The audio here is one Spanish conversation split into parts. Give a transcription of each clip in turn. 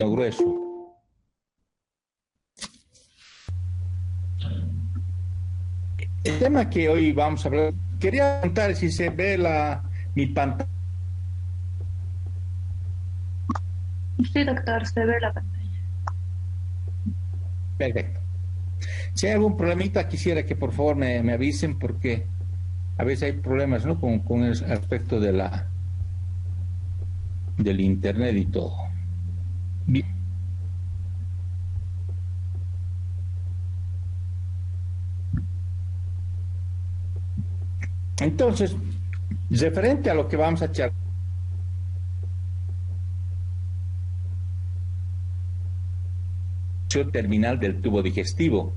grueso. El tema que hoy vamos a hablar, quería preguntar si se ve mi pantalla. Sí, doctor, se ve la pantalla. Perfecto. Si hay algún problemita, quisiera que por favor me avisen porque a veces hay problemas, ¿no? Con el aspecto del internet y todo. Bien. Entonces, referente a lo que vamos a echar terminal del tubo digestivo,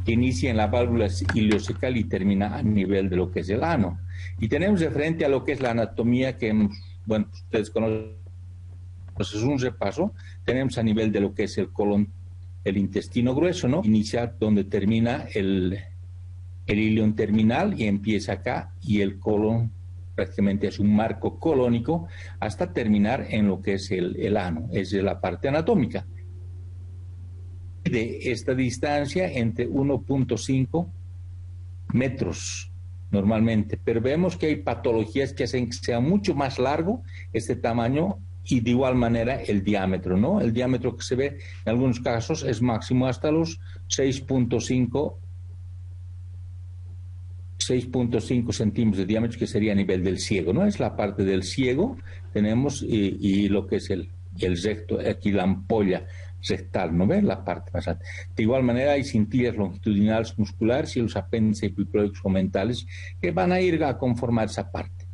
que inicia en la válvula ileocecal y termina a nivel de lo que es el ano. Y tenemos referente a lo que es la anatomía que, bueno, ustedes conocen, pues es un repaso. Tenemos a nivel de lo que es el colon, el intestino grueso, ¿no? Inicia donde termina el ilion terminal y empieza acá, y el colon prácticamente es un marco colónico hasta terminar en lo que es el ano, es de la parte anatómica. De esta distancia entre 1.5 metros normalmente, pero vemos que hay patologías que hacen que sea mucho más largo este tamaño y de igual manera el diámetro, ¿no? El diámetro que se ve en algunos casos es máximo hasta los 6.5 centímetros de diámetro, que sería a nivel del ciego, ¿no? Es la parte del ciego, tenemos, y lo que es el recto, aquí la ampolla rectal, ¿no ves? La parte más alta. De igual manera hay cintillas longitudinales musculares y los apéndices epiploicos mentales que van a ir a conformar esa parte.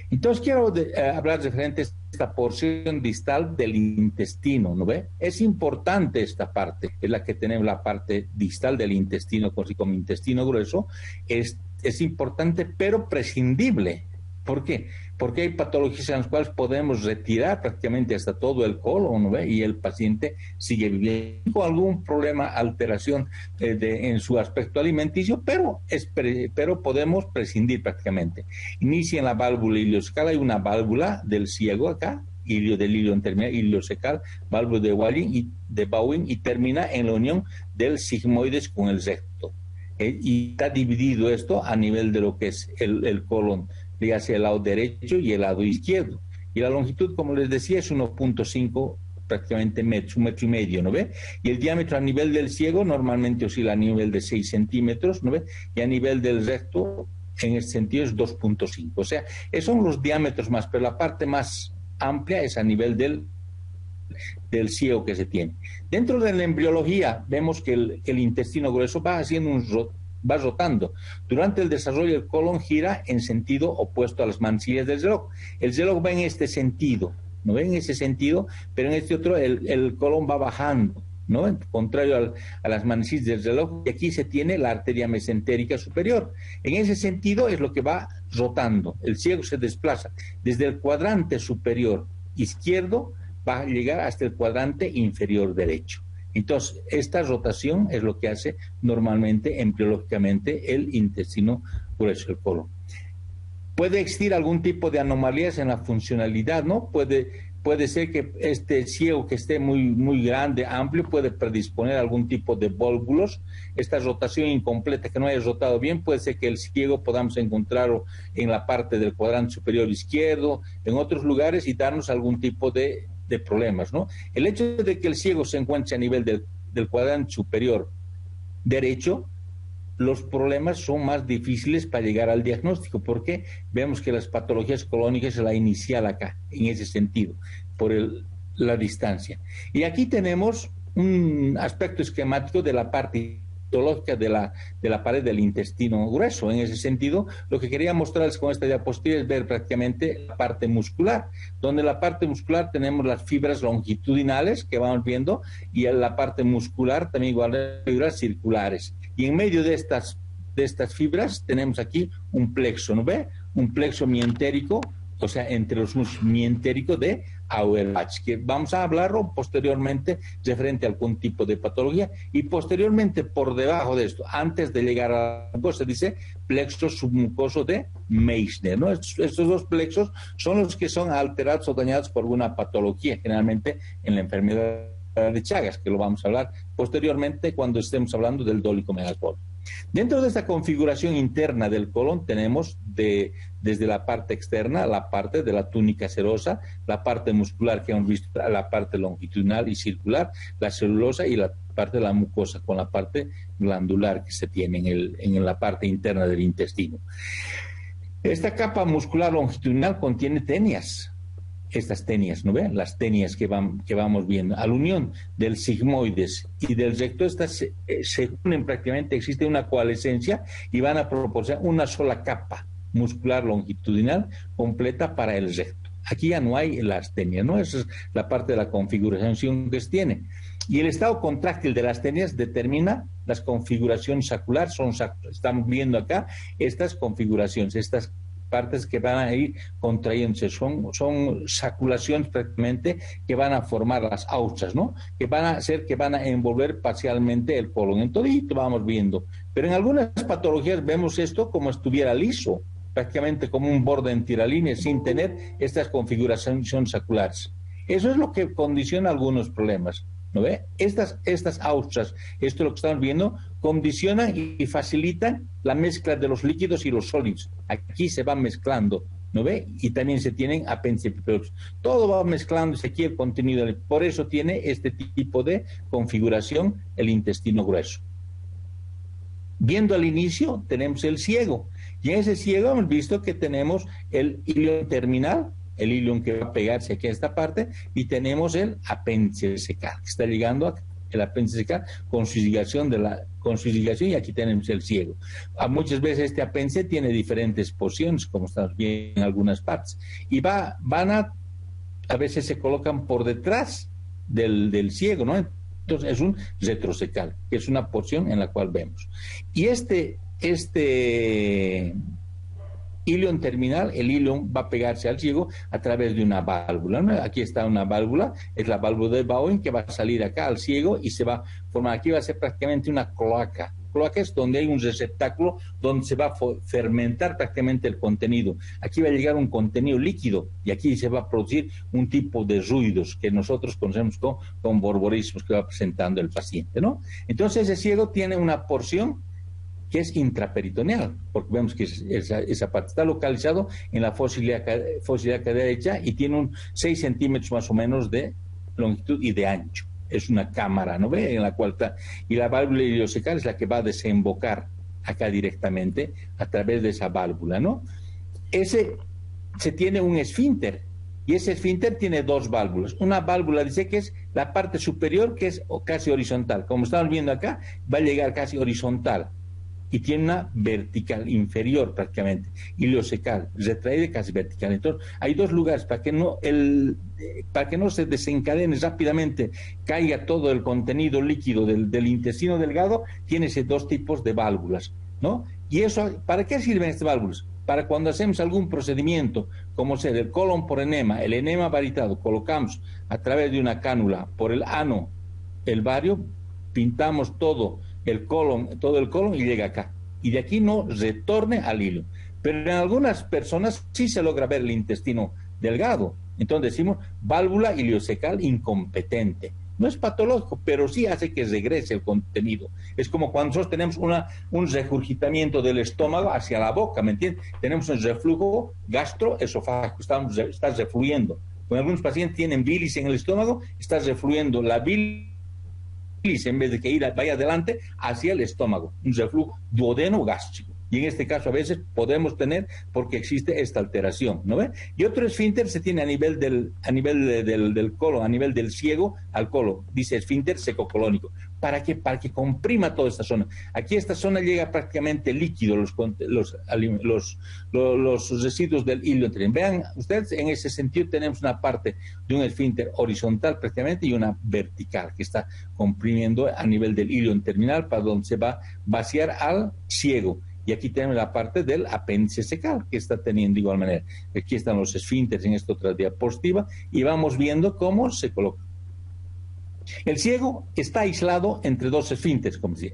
Entonces quiero hablar referente a esta porción distal del intestino, ¿no ve? Es importante esta parte, es la que tenemos, la parte distal del intestino, como intestino grueso, es importante pero prescindible. ¿Por qué? Porque hay patologías en las cuales podemos retirar prácticamente hasta todo el colon, ¿no ve? Y el paciente sigue viviendo con algún problema, alteración en su aspecto alimenticio, pero podemos prescindir prácticamente. Inicia en la válvula ileocecal, hay una válvula del ciego acá, del ilio terminal, ileocecal, válvula de Bowen, y termina en la unión del sigmoides con el recto. Y está dividido esto a nivel de lo que es el colon, dígase el lado derecho y el lado izquierdo. Y la longitud, como les decía, es 1.5 prácticamente metros, 1,5 metros, ¿no ve? Y el diámetro a nivel del ciego normalmente oscila a nivel de 6 centímetros, ¿no ve? Y a nivel del recto, en este sentido, es 2.5. O sea, esos son los diámetros más, pero la parte más amplia es a nivel del ciego que se tiene. Dentro de la embriología vemos que el intestino grueso va haciendo va rotando. Durante el desarrollo el colon gira en sentido opuesto a las manecillas del reloj. El reloj va en este sentido, ¿no ven? En ese sentido, pero en este otro el colon va bajando, ¿no? Contrario a las manecillas del reloj, y aquí se tiene la arteria mesentérica superior. En ese sentido es lo que va rotando. El ciego se desplaza desde el cuadrante superior izquierdo, va a llegar hasta el cuadrante inferior derecho. Entonces, esta rotación es lo que hace normalmente, embriológicamente, el intestino grueso, el colon. Puede existir algún tipo de anomalías en la funcionalidad, ¿no? Puede ser que este ciego que esté muy grande, amplio, puede predisponer a algún tipo de vólvulos. Esta rotación incompleta que no haya rotado bien, puede ser que el ciego podamos encontrarlo en la parte del cuadrante superior izquierdo, en otros lugares, y darnos algún tipo de problemas, ¿no? El hecho de que el ciego se encuentre a nivel del cuadrante superior derecho, los problemas son más difíciles para llegar al diagnóstico, porque vemos que las patologías colónicas es la inicial acá, en ese sentido, por la distancia. Y aquí tenemos un aspecto esquemático de la parte histológica de la pared del intestino grueso. En ese sentido, lo que quería mostrarles con esta diapositiva es ver prácticamente la parte muscular, donde en la parte muscular tenemos las fibras longitudinales que vamos viendo, y en la parte muscular también igual las fibras circulares. Y en medio de estas fibras tenemos aquí un plexo, ¿no ve? Un plexo mientérico, o sea, entre los músculos mientérico de Auerbach, que vamos a hablarlo posteriormente referente a algún tipo de patología. Y posteriormente, por debajo de esto, antes de llegar a la cosa, dice plexo submucoso de Meissner, ¿no? Estos dos plexos son los que son alterados o dañados por alguna patología, generalmente en la enfermedad de Chagas, que lo vamos a hablar posteriormente cuando estemos hablando del dolicomegacolon. Dentro de esta configuración interna del colon tenemos desde la parte externa la parte de la túnica serosa, la parte muscular que hemos visto, la parte longitudinal y circular, la celulosa y la parte de la mucosa con la parte glandular que se tiene en la parte interna del intestino. Esta capa muscular longitudinal contiene tenias. Estas tenias, ¿no ven? Las tenias que vamos viendo. A la unión del sigmoides y del recto, estas se unen prácticamente, existe una coalescencia y van a proporcionar una sola capa muscular longitudinal completa para el recto. Aquí ya no hay las tenias, ¿no? Esa es la parte de la configuración que se tiene. Y el estado contráctil de las tenias determina las configuraciones saculares. Estamos viendo acá estas configuraciones, estas partes que van a ir contrayéndose, son saculaciones prácticamente que van a formar las ausas, ¿no? Que van a hacer que van a envolver parcialmente el colon. En todito vamos viendo, pero en algunas patologías vemos esto como estuviera liso, prácticamente como un borde en tiralínea, sin tener estas configuraciones saculares. Eso es lo que condiciona algunos problemas, ¿no ve? Estas ausas, esto es lo que estamos viendo, condicionan y facilitan la mezcla de los líquidos y los sólidos. Aquí se van mezclando, ¿no ve? Y también se tienen apéndices pipelosos. Todo va mezclándose aquí el contenido, por eso tiene este tipo de configuración el intestino grueso. Viendo al inicio tenemos el ciego, y en ese ciego hemos visto que tenemos el ilion terminal, el ilion que va a pegarse aquí a esta parte, y tenemos el apéndice secal, que está llegando a el apéndice secal con su irrigación, y aquí tenemos el ciego. Muchas veces este apéndice tiene diferentes porciones, como estamos viendo en algunas partes, y a veces se colocan por detrás del ciego, ¿no? Entonces es un retrosecal, que es una porción en la cual vemos. Y este ilion terminal, el ilion va a pegarse al ciego a través de una válvula, ¿no? Aquí está una válvula, es la válvula de Bowen que va a salir acá al ciego y se va a formar, aquí va a ser prácticamente una cloaca. Cloaca es donde hay un receptáculo donde se va a fermentar prácticamente el contenido. Aquí va a llegar un contenido líquido y aquí se va a producir un tipo de ruidos que nosotros conocemos con borborismos que va presentando el paciente, ¿no? Entonces ese ciego tiene una porción que es intraperitoneal, porque vemos que esa parte está localizado en la fosa ilíaca derecha y tiene 6 centímetros más o menos de longitud y de ancho. Es una cámara, ¿no ve? En la cual está, y la válvula iliocecal es la que va a desembocar acá directamente a través de esa válvula, ¿no? Se tiene un esfínter, y ese esfínter tiene 2 válvulas. Una válvula dice que es la parte superior, que es casi horizontal. Como estamos viendo acá, va a llegar casi horizontal. Y tiene una vertical inferior prácticamente, iliocecal, retraída casi vertical. Entonces, hay 2 lugares para que no se desencadene rápidamente, caiga todo el contenido líquido del intestino delgado, tiene esos 2 tipos de válvulas, ¿no? Y eso, ¿para qué sirven estas válvulas? Para cuando hacemos algún procedimiento, como ser el colon por enema, el enema varitado, colocamos a través de una cánula por el ano, el vario, pintamos todo el colon y llega acá. Y de aquí no retorne al hilo. Pero en algunas personas sí se logra ver el intestino delgado. Entonces decimos válvula iliocecal incompetente. No es patológico, pero sí hace que regrese el contenido. Es como cuando nosotros tenemos un regurgitamiento del estómago hacia la boca, ¿me entiendes? Tenemos un reflujo gastroesofágico, está refluyendo. Cuando algunos pacientes tienen bilis en el estómago, está refluyendo la bilis en vez de que vaya adelante hacia el estómago, un reflujo duodeno gástrico. Y en este caso a veces podemos tener porque existe esta alteración, ¿no ve? Y otro esfínter se tiene a nivel del colon, a nivel del ciego al colon, dice esfínter secocolónico. ¿Para qué? Para que comprima toda esta zona. Aquí esta zona llega prácticamente líquido, los residuos del hilo anterior. Vean ustedes, en ese sentido tenemos una parte de un esfínter horizontal prácticamente y una vertical que está comprimiendo a nivel del hilo terminal para donde se va a vaciar al ciego. Y aquí tenemos la parte del apéndice secal que está teniendo de igual manera. Aquí están los esfínteres en esta otra diapositiva y vamos viendo cómo se coloca. El ciego está aislado entre 2 esfínteres, como decía,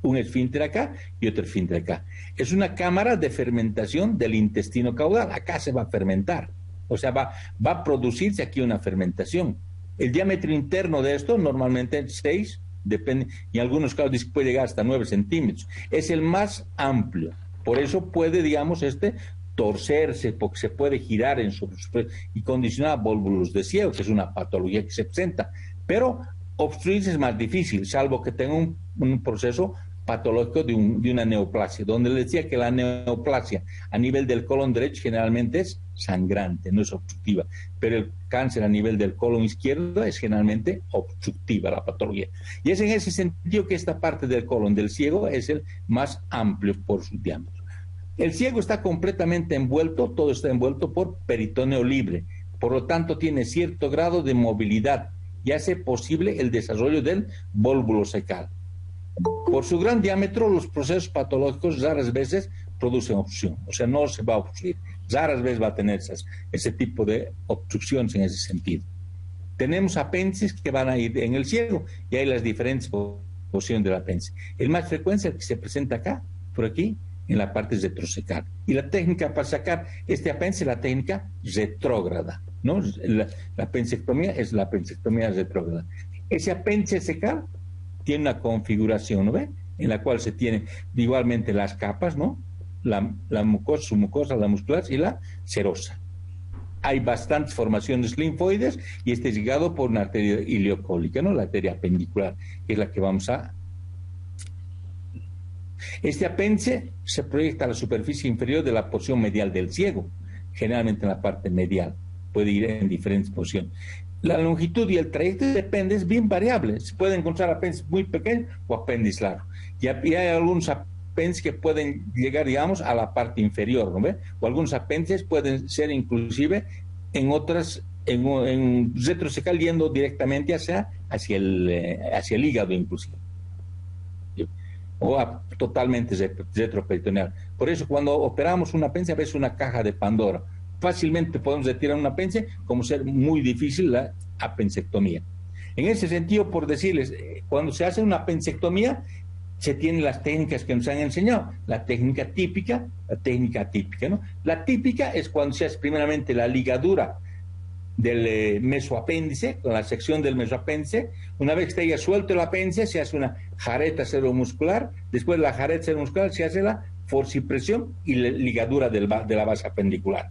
un esfínter acá y otro esfínter acá. Es una cámara de fermentación del intestino caudal. Acá se va a fermentar, o sea, va a producirse aquí una fermentación. El diámetro interno de esto normalmente es 6, depende, y en algunos casos puede llegar hasta 9 centímetros. Es el más amplio. Por eso puede, digamos, torcerse, porque se puede girar y condicionar volvulus de ciego, que es una patología que se presenta. Pero obstruirse es más difícil, salvo que tenga un proceso patológico de una neoplasia, donde le decía que la neoplasia a nivel del colon derecho generalmente es sangrante, no es obstructiva, pero el cáncer a nivel del colon izquierdo es generalmente obstructiva la patología. Y es en ese sentido que esta parte del colon del ciego es el más amplio por su diámetro. El ciego está completamente envuelto, todo está envuelto por peritoneo libre, por lo tanto tiene cierto grado de movilidad y hace posible el desarrollo del vólvulo cecal. Por su gran diámetro, los procesos patológicos raras veces producen obstrucción, o sea, no se va a obstruir, raras veces va a tener ese tipo de obstrucciones en ese sentido. Tenemos apéndices que van a ir en el ciego y hay las diferentes posiciones del apéndice. El más frecuente es el que se presenta acá, por aquí, en la parte retrocecal. Y la técnica para sacar este apéndice es la técnica retrógrada, ¿no? La apendicectomía es la apendicectomía retrógrada. Ese apéndice cecal tiene una configuración, ¿no ve? En la cual se tiene igualmente las capas, ¿no? La mucosa, submucosa, la muscular y la serosa. Hay bastantes formaciones linfoides y este es llegado por una arteria ileocólica, ¿no? La arteria apendicular, que es la que vamos a... Este apéndice se proyecta a la superficie inferior de la porción medial del ciego, generalmente en la parte medial, puede ir en diferentes posiciones. La longitud y el trayecto depende, es bien variable. Se puede encontrar apéndices muy pequeños o apéndices largos. Y hay algunos apéndices que pueden llegar, digamos, a la parte inferior, ¿no ve? O algunos apéndices pueden ser inclusive en otras, en retrocecal yendo directamente hacia el hígado inclusive. O totalmente retroperitoneal. Por eso cuando operamos un apéndice, a veces una caja de Pandora. Fácilmente podemos retirar un apéndice, como ser muy difícil la apendicectomía. En ese sentido, por decirles, cuando se hace una apendicectomía, se tienen las técnicas que nos han enseñado, la técnica típica, la técnica atípica, ¿no? La típica es cuando se hace primeramente la ligadura del mesoapéndice, con la sección del mesoapéndice. Una vez que esté ya suelto el apéndice, se hace una jareta cerebromuscular, después de la jareta cerebromuscular se hace la forcipresión y la ligadura de la base apendicular.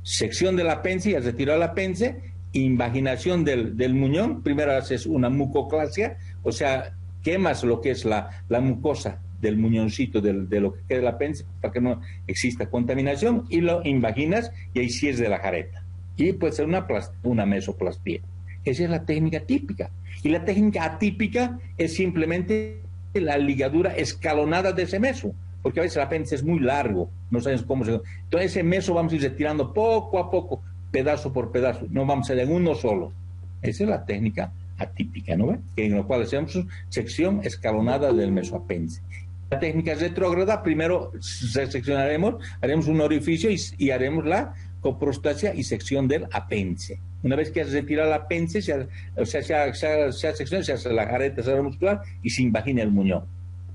Sección del apéndice, ya retiró el apéndice, invaginación del muñón, primero haces una mucoclasia, o sea, quemas lo que es la mucosa del muñoncito, de lo que queda del apéndice, para que no exista contaminación, y lo invaginas y ahí cierres de la jareta. Y puede ser una mesoplastía. Esa es la técnica típica. Y la técnica atípica es simplemente la ligadura escalonada de ese meso, porque a veces el apéndice es muy largo, no sabes cómo se... Entonces ese meso vamos a ir retirando poco a poco, pedazo por pedazo, no vamos a ir en uno solo. Esa es la técnica atípica, ¿no ve? En la cual hacemos sección escalonada del mesoapéndice. La técnica retrógrada, primero seccionaremos, haremos un orificio y haremos la coprostasia y sección del apéndice. Una vez que has retirado el apéndice, se hace la jareta cerebromuscular y se invagina el muñón.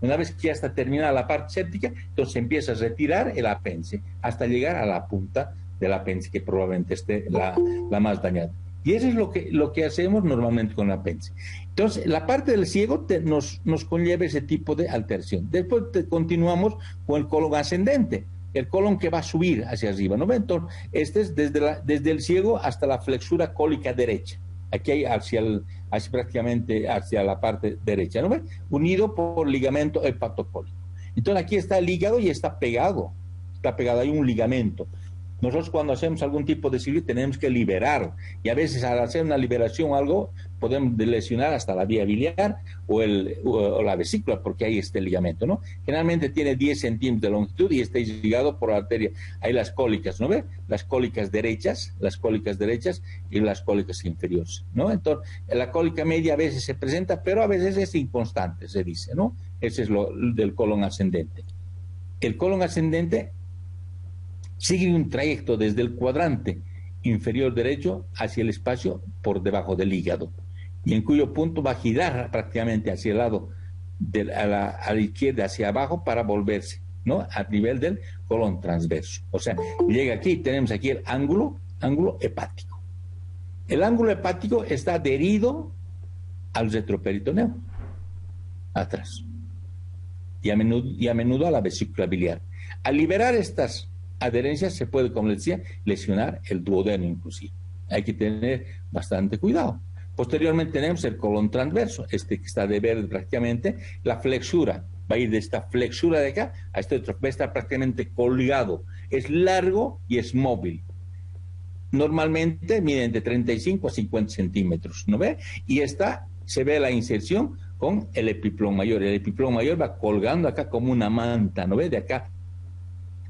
Una vez que ya está terminada la parte séptica, entonces empieza a retirar el apéndice hasta llegar a la punta del apéndice, que probablemente esté la más dañada. Y eso es lo que hacemos normalmente con el apéndice. Entonces, la parte del ciego nos conlleva ese tipo de alteración. Después continuamos con el colon ascendente, el colon que va a subir hacia arriba, ¿no? Entonces, este es desde el ciego hasta la flexura cólica derecha. Aquí hay prácticamente hacia la parte derecha, ¿no ve? Unido por ligamento hepatocólico. Entonces aquí está el hígado y está pegado, hay un ligamento. Nosotros cuando hacemos algún tipo de cirugía tenemos que liberar, y a veces al hacer una liberación o algo podemos lesionar hasta la vía biliar o la vesícula, porque ahí está el ligamento, ¿no? Generalmente tiene 10 centímetros de longitud y está ligado por la arteria. Hay las cólicas, ¿no ve? Las cólicas derechas y las cólicas inferiores, ¿no? Entonces, la cólica media a veces se presenta, pero a veces es inconstante, se dice, ¿no? Ese es lo del colon ascendente. El colon ascendente sigue un trayecto desde el cuadrante inferior derecho hacia el espacio por debajo del hígado, y en cuyo punto va a girar prácticamente hacia el lado a la izquierda, hacia abajo, para volverse, ¿no? A nivel del colon transverso. O sea, llega aquí, tenemos aquí el ángulo hepático. El ángulo hepático está adherido al retroperitoneo, atrás, y a menudo a la vesícula biliar. Al liberar estas adherencias se puede, como les decía, lesionar el duodeno inclusive. Hay que tener bastante cuidado. Posteriormente tenemos el colon transverso, que está de verde prácticamente, la flexura, va a ir de esta flexura de acá a este otro, va a estar prácticamente colgado, es largo y es móvil. Normalmente mide de 35 a 50 centímetros, ¿no ve? Y se ve la inserción con el epiplón mayor. El epiplón mayor va colgando acá como una manta, ¿no ve? De acá,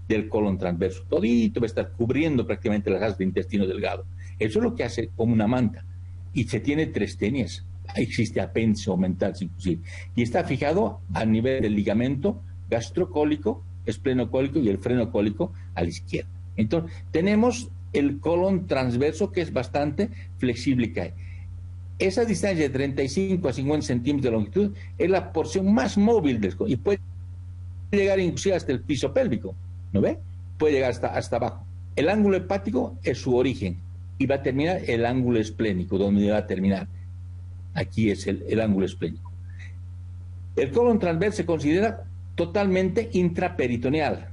del colon transverso. Todito va a estar cubriendo prácticamente las asas de intestino delgado. Eso es lo que hace como una manta. Y se tiene 3 tenias. Existe apéndice mental inclusive. Y está fijado a nivel del ligamento gastrocólico, esplenocólico y el frenocólico a la izquierda. Entonces, tenemos el colon transverso que es bastante flexible y cae. Esa distancia de 35 a 50 centímetros de longitud es la porción más móvil del colon y puede llegar inclusive hasta el piso pélvico, ¿no ve? Puede llegar hasta abajo. El ángulo hepático es su origen y va a terminar el ángulo esplénico, donde va a terminar. Aquí es el ángulo esplénico. El colon transverso se considera totalmente intraperitoneal,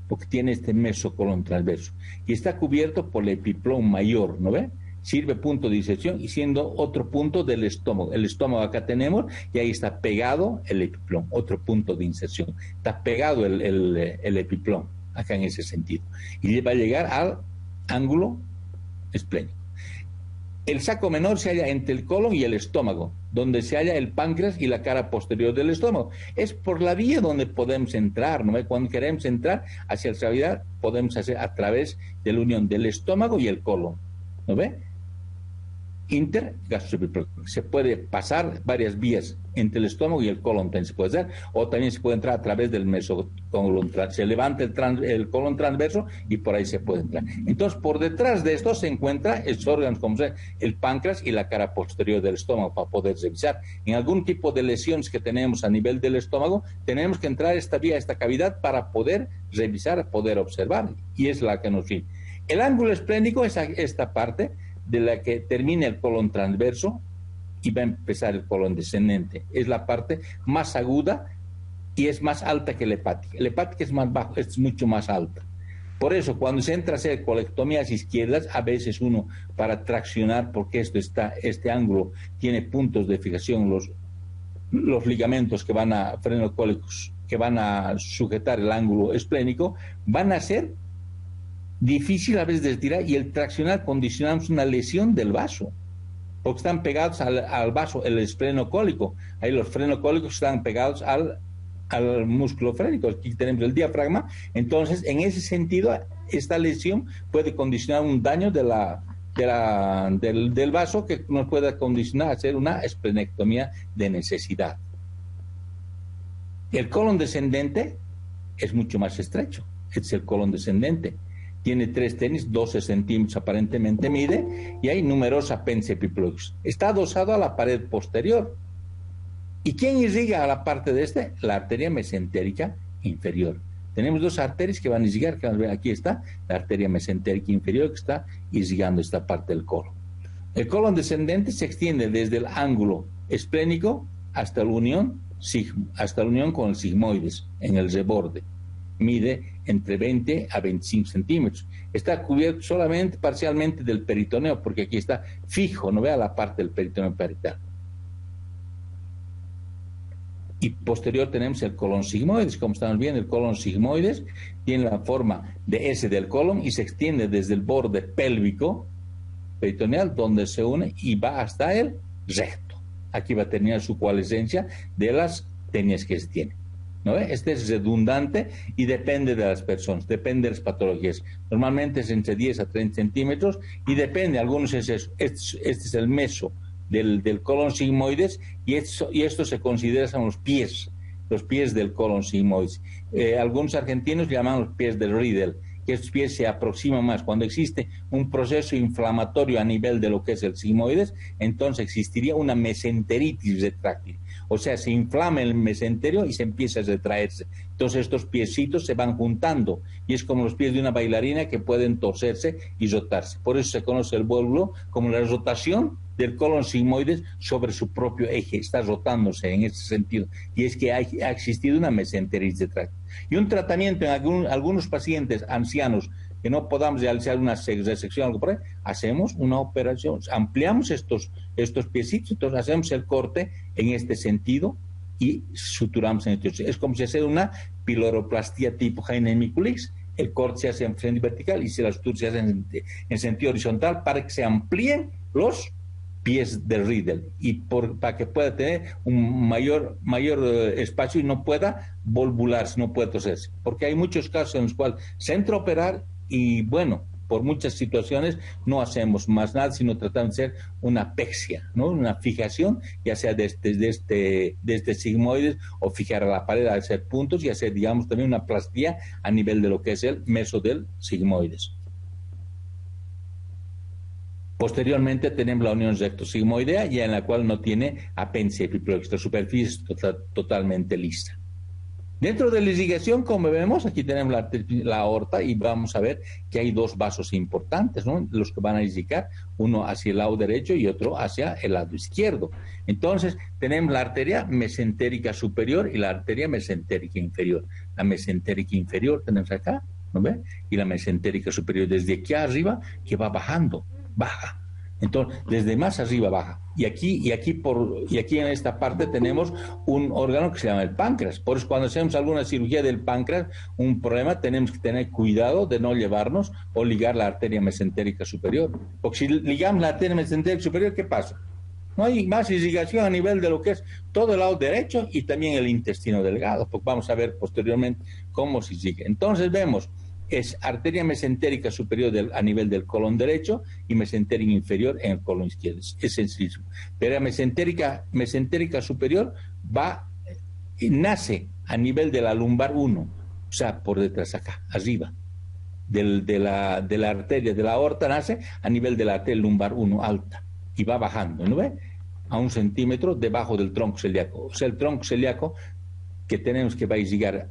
porque tiene este mesocolon transverso, y está cubierto por el epiplón mayor, ¿no ve? Sirve punto de disección y siendo otro punto del estómago. El estómago acá tenemos y ahí está pegado el epiplón, otro punto de inserción. Está pegado el epiplón, acá en ese sentido. Y va a llegar al ángulo esplénico. El saco menor se halla entre el colon y el estómago, donde se halla el páncreas y la cara posterior del estómago. Es por la vía donde podemos entrar, ¿no ve? Cuando queremos entrar hacia la cavidad, podemos hacer a través de la unión del estómago y el colon, ¿no ve? Intergastroepiploico. Se puede pasar varias vías entre el estómago y el colon, también se puede hacer, o también se puede entrar a través del mesocolon. Se levanta el colon transverso y por ahí se puede entrar. Entonces, por detrás de esto se encuentra el órgano como el páncreas y la cara posterior del estómago para poder revisar. En algún tipo de lesiones que tenemos a nivel del estómago, tenemos que entrar a esta vía, a esta cavidad, para poder revisar, poder observar, y es la que nos sirve. El ángulo esplénico es esta parte de la que termina el colon transverso y va a empezar el colon descendente. Es la parte más aguda y es más alta que la hepática. La hepática es más bajo, es mucho más alta. Por eso, cuando se entra a hacer colectomías izquierdas, a veces uno, para traccionar, porque este ángulo tiene puntos de fijación, los ligamentos que van a frenocólicos, que van a sujetar el ángulo esplénico, van a ser difícil a veces de tirar, y el traccionar condicionamos una lesión del vaso, porque están pegados al vaso, el esplenocólico. Ahí los frenocólicos están pegados al músculo frénico. Aquí tenemos el diafragma. Entonces, en ese sentido, esta lesión puede condicionar un daño del vaso que nos puede condicionar a hacer una esplenectomía de necesidad. El colon descendente es mucho más estrecho. Este es el colon descendente. Tiene 3 tenis, 12 centímetros aparentemente mide, y hay numerosos apéndices epiploicos. Está adosado a la pared posterior. ¿Y quién irriga a la parte de este? La arteria mesentérica inferior. Tenemos 2 arterias que van a irrigar, aquí está la arteria mesentérica inferior que está irrigando esta parte del colon. El colon descendente se extiende desde el ángulo esplénico hasta la unión con el sigmoides en el reborde. Mide entre 20 a 25 centímetros. Está cubierto solamente parcialmente del peritoneo, porque aquí está fijo, no vea la parte del peritoneo parietal. Y posterior tenemos el colon sigmoides. Como estamos viendo, el colon sigmoides tiene la forma de S del colon y se extiende desde el borde pélvico peritoneal, donde se une y va hasta el recto. Aquí va a terminar su coalescencia de las tenias que se tienen, ¿no ve? Este es redundante y depende de las personas, depende de las patologías. Normalmente es entre 10 a 30 centímetros y depende, algunos es eso. Este es el meso del colon sigmoides, y esto se considera son los pies del colon sigmoides. Algunos argentinos llaman los pies del Riedel, que estos pies se aproximan más. Cuando existe un proceso inflamatorio a nivel de lo que es el sigmoides, entonces existiría una mesenteritis retráctil. O sea, se inflama el mesenterio y se empieza a retraerse. Entonces estos piecitos se van juntando y es como los pies de una bailarina que pueden torcerse y rotarse. Por eso se conoce el vuelo como la rotación del colon sigmoides sobre su propio eje, está rotándose en ese sentido. Y es que ha existido una mesenteritis de tracto. Y un tratamiento en algunos pacientes ancianos que no podamos realizar una resección, algo por ahí, hacemos una operación, ampliamos estos piecitos, entonces hacemos el corte en este sentido y suturamos en este. Es como si hacer una piloroplastia tipo Heine Mikulicz. El corte se hace en sentido vertical y la sutura se hace en sentido horizontal para que se amplíen los pies del Riedel y para que pueda tener un mayor espacio y no pueda volvularse, no pueda torcerse. Porque hay muchos casos en los cuales se entra a operar y bueno, por muchas situaciones no hacemos más nada, sino tratamos de hacer una pexia, ¿no? Una fijación, ya sea de este sigmoides o fijar a la pared, hacer puntos y hacer, digamos, también una plastía a nivel de lo que es el meso del sigmoides. Posteriormente tenemos la unión recto-sigmoidea, ya en la cual no tiene apéndice epiploico, la superficie totalmente lisa. Dentro de la irrigación, como vemos, aquí tenemos la aorta y vamos a ver que hay dos vasos importantes, ¿no? Los que van a irrigar, uno hacia el lado derecho y otro hacia el lado izquierdo. Entonces, tenemos la arteria mesentérica superior y la arteria mesentérica inferior. La mesentérica inferior tenemos acá, ¿no ve? Y la mesentérica superior desde aquí arriba que va bajando, baja. Entonces, desde más arriba baja. Y aquí en esta parte tenemos un órgano que se llama el páncreas. Por eso cuando hacemos alguna cirugía del páncreas, un problema, tenemos que tener cuidado de no llevarnos o ligar la arteria mesentérica superior. Porque si ligamos la arteria mesentérica superior, ¿qué pasa? No hay más irrigación a nivel de lo que es todo el lado derecho y también el intestino delgado. Porque vamos a ver posteriormente cómo se sigue. Entonces vemos, es arteria mesentérica superior a nivel del colon derecho y mesentérica inferior en el colon izquierdo. Es sencillo. Pero la mesentérica superior nace a nivel de la lumbar 1, o sea, por detrás acá, arriba. De la arteria de la aorta nace a nivel de la arteria lumbar 1 alta y va bajando, ¿no ve? A 1 centímetro debajo del tronco celíaco. O sea, el tronco celíaco que tenemos que va a llegar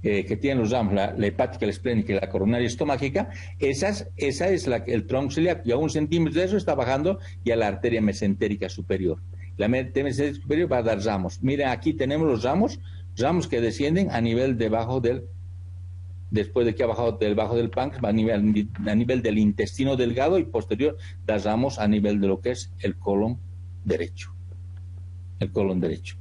que tienen los ramos, la hepática, la esplénica y la coronaria estomágica, esa es el tronco celíaco, y a 1 centímetro de eso está bajando ya la arteria mesentérica superior. La arteria mesentérica superior va a dar ramos. Miren, aquí tenemos los ramos que descienden a nivel después de que ha bajado debajo del páncreas, va a nivel del intestino delgado y posterior da ramos a nivel de lo que es el colon derecho. El colon derecho.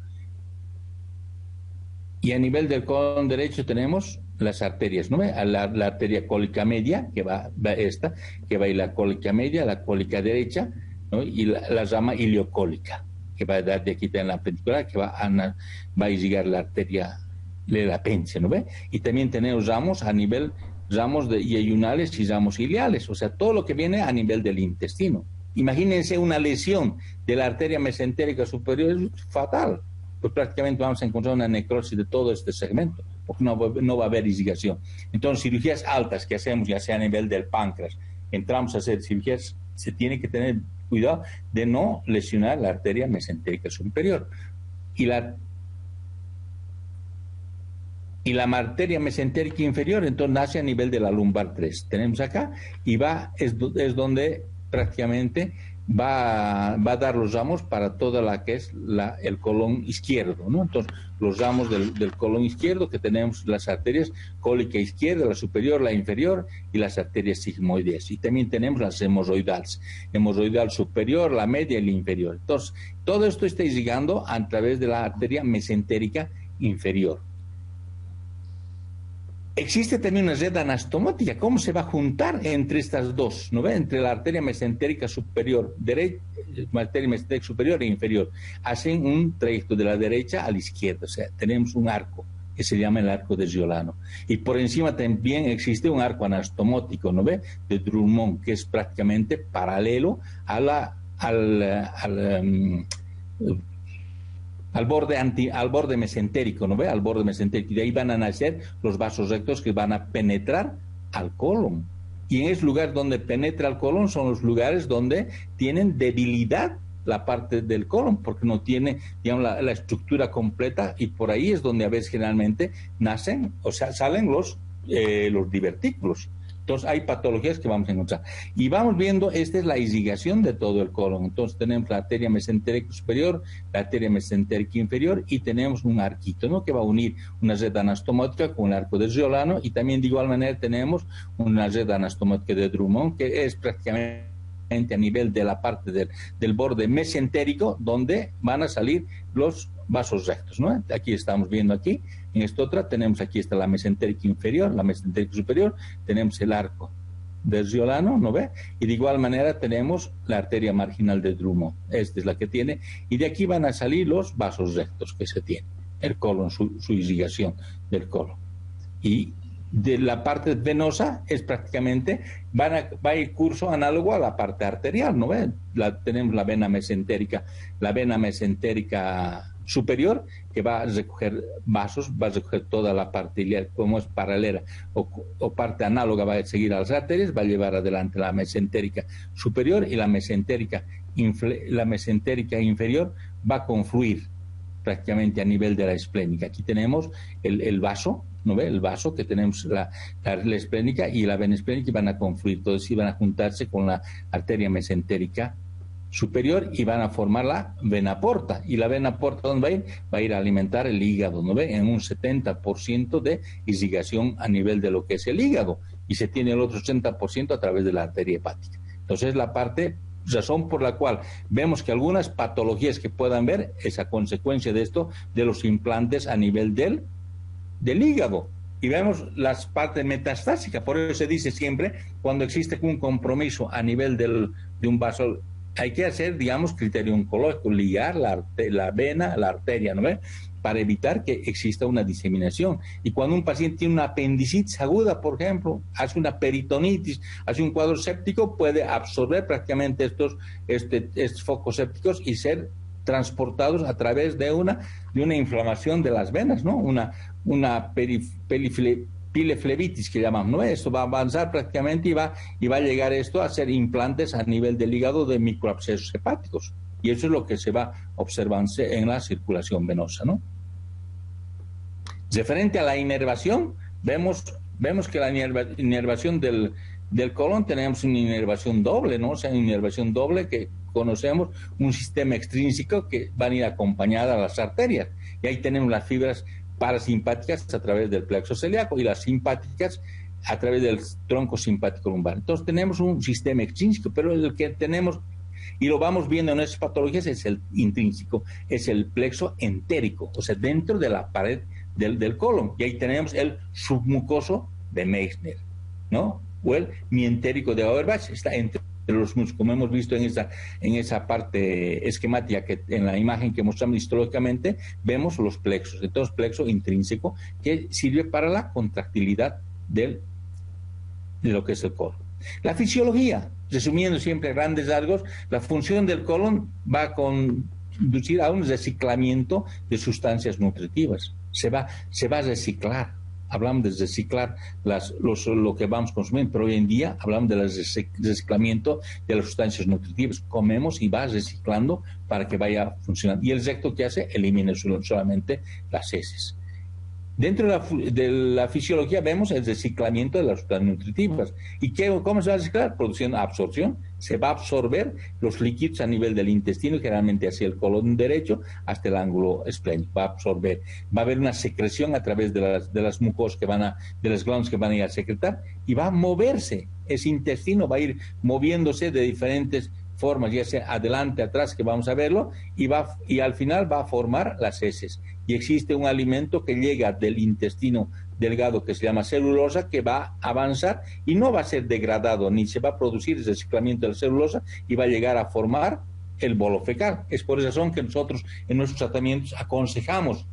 Y a nivel del colon derecho tenemos las arterias, ¿no? La arteria cólica media, que va a ir la cólica media, la cólica derecha, ¿no? Y la rama iliocólica, que va a dar de aquí en la appendicular, que va a llegar la arteria del apéndice, ¿no ve? Y también tenemos ramos iyunales y ramos iliales, o sea, todo lo que viene a nivel del intestino. Imagínense una lesión de la arteria mesentérica superior, es fatal. Pues prácticamente vamos a encontrar una necrosis de todo este segmento, porque no va a haber irrigación. Entonces, cirugías altas que hacemos, ya sea a nivel del páncreas, entramos a hacer cirugías, se tiene que tener cuidado de no lesionar la arteria mesentérica superior. Y la arteria mesentérica inferior, entonces, nace a nivel de la lumbar 3. Tenemos acá y es donde prácticamente va a dar los ramos para toda la que es el colon izquierdo, ¿no? Entonces, los ramos del colon izquierdo, que tenemos las arterias cólica izquierda, la superior, la inferior, y las arterias sigmoideas. Y también tenemos las hemorroidales, hemorroidal superior, la media y la inferior. Entonces, todo esto está irrigando a través de la arteria mesentérica inferior. Existe también una red anastomótica. ¿Cómo se va a juntar entre estas dos? ¿No ve? Entre la arteria mesentérica superior, arteria mesentérica superior e inferior. Hacen un trayecto de la derecha a la izquierda. O sea, tenemos un arco que se llama el arco de Giolano. Y por encima también existe un arco anastomótico, ¿no ve? De Drummond, que es prácticamente paralelo a al borde mesentérico, ¿no ve? Al borde mesentérico. Y de ahí van a nacer los vasos rectos que van a penetrar al colon. Y en ese lugar donde penetra el colon son los lugares donde tienen debilidad la parte del colon, porque no tiene, digamos, la estructura completa, y por ahí es donde a veces generalmente nacen, o sea, salen los divertículos. Entonces hay patologías que vamos a encontrar. Y vamos viendo, esta es la irrigación de todo el colon. Entonces tenemos la arteria mesentérica superior, la arteria mesentérica inferior, y tenemos un arquito, ¿no?, que va a unir una red anastomótica con el arco de Riolano, y también de igual manera tenemos una red anastomótica de Drummond, que es prácticamente a nivel de la parte del borde mesentérico, donde van a salir los vasos rectos, ¿no? Aquí estamos viendo aquí, en esta otra tenemos, aquí está la mesentérica inferior, la mesentérica superior, tenemos el arco del Riolano, ¿no ve? Y de igual manera tenemos la arteria marginal de Drummond, esta es la que tiene, y de aquí van a salir los vasos rectos que se tienen, el colon, su irrigación del colon. Y de la parte venosa es prácticamente, va a ir curso análogo a la parte arterial, ¿no ve? Tenemos la vena mesentérica superior, que va a recoger vasos, va a recoger toda la parte iliaca, como es paralela o parte análoga, va a seguir a las arterias, va a llevar adelante la mesentérica superior, y la mesentérica inferior va a confluir prácticamente a nivel de la esplénica. Aquí tenemos el vaso, ¿no ve? El vaso que tenemos, la esplénica y la vena esplénica, y van a confluir, todos y van a juntarse con la arteria mesentérica superior y van a formar la vena porta. Y la vena porta, ¿dónde va a ir? Va a ir a alimentar el hígado, ¿no ve? En un 70% de irrigación a nivel de lo que es el hígado, y se tiene el otro 80% a través de la arteria hepática. Entonces, la parte, razón por la cual vemos que algunas patologías que puedan ver es a consecuencia de esto, de los implantes a nivel del hígado. Y vemos las partes metastásicas. Por eso se dice siempre, cuando existe un compromiso a nivel de un vaso, hay que hacer, digamos, criterio oncológico, ligar la vena a la arteria, ¿no ve?, para evitar que exista una diseminación. Y cuando un paciente tiene una apendicitis aguda, por ejemplo, hace una peritonitis, hace un cuadro séptico, puede absorber prácticamente estos focos sépticos y ser transportados a través de una inflamación de las venas, ¿no? Una pileflebitis que llamamos, ¿no? Esto va a avanzar prácticamente y va a llegar esto a hacer implantes a nivel del hígado de microabscesos hepáticos. Y eso es lo que se va observando en la circulación venosa, ¿no? Referente a la inervación, vemos que la inervación del colon, tenemos una inervación doble, ¿no? O sea, una inervación doble que conocemos, un sistema extrínseco que van a ir acompañadas a las arterias. Y ahí tenemos las fibras parasimpáticas a través del plexo celíaco y las simpáticas a través del tronco simpático lumbar. Entonces tenemos un sistema extrínseco, pero el que tenemos, y lo vamos viendo en estas patologías, es el intrínseco, es el plexo entérico, o sea, dentro de la pared del colon. Y ahí tenemos el submucoso de Meissner, ¿no? O el mientérico de Auerbach, está entre los músculos, como hemos visto en esa parte esquemática, que en la imagen que mostramos histológicamente, vemos los plexos. Entonces, plexo intrínseco, que sirve para la contractilidad de lo que es el colon. La fisiología, resumiendo siempre a grandes rasgos, la función del colon va a conducir a un reciclamiento de sustancias nutritivas. Se va a reciclar. Hablamos de reciclar lo que vamos a consumir, pero hoy en día hablamos del reciclamiento de las sustancias nutritivas. Comemos y va reciclando para que vaya funcionando. Y el recto, que hace, elimina solamente las heces. Dentro de la fisiología vemos el reciclamiento de las sustancias nutritivas. ¿Y cómo se va a reciclar? Produciendo absorción. Se va a absorber los líquidos a nivel del intestino, generalmente hacia el colon derecho, hasta el ángulo esplénico. Va a absorber. Va a haber una secreción a través de las mucosas de las glándulas que van a ir a secretar, y va a moverse. Ese intestino va a ir moviéndose de diferentes formas, ya sea adelante, atrás, que vamos a verlo, y al final va a formar las heces. Y existe un alimento que llega del intestino delgado que se llama celulosa, que va a avanzar y no va a ser degradado, ni se va a producir el reciclamiento de la celulosa, y va a llegar a formar el bolo fecal. Es por esa razón que nosotros en nuestros tratamientos aconsejamos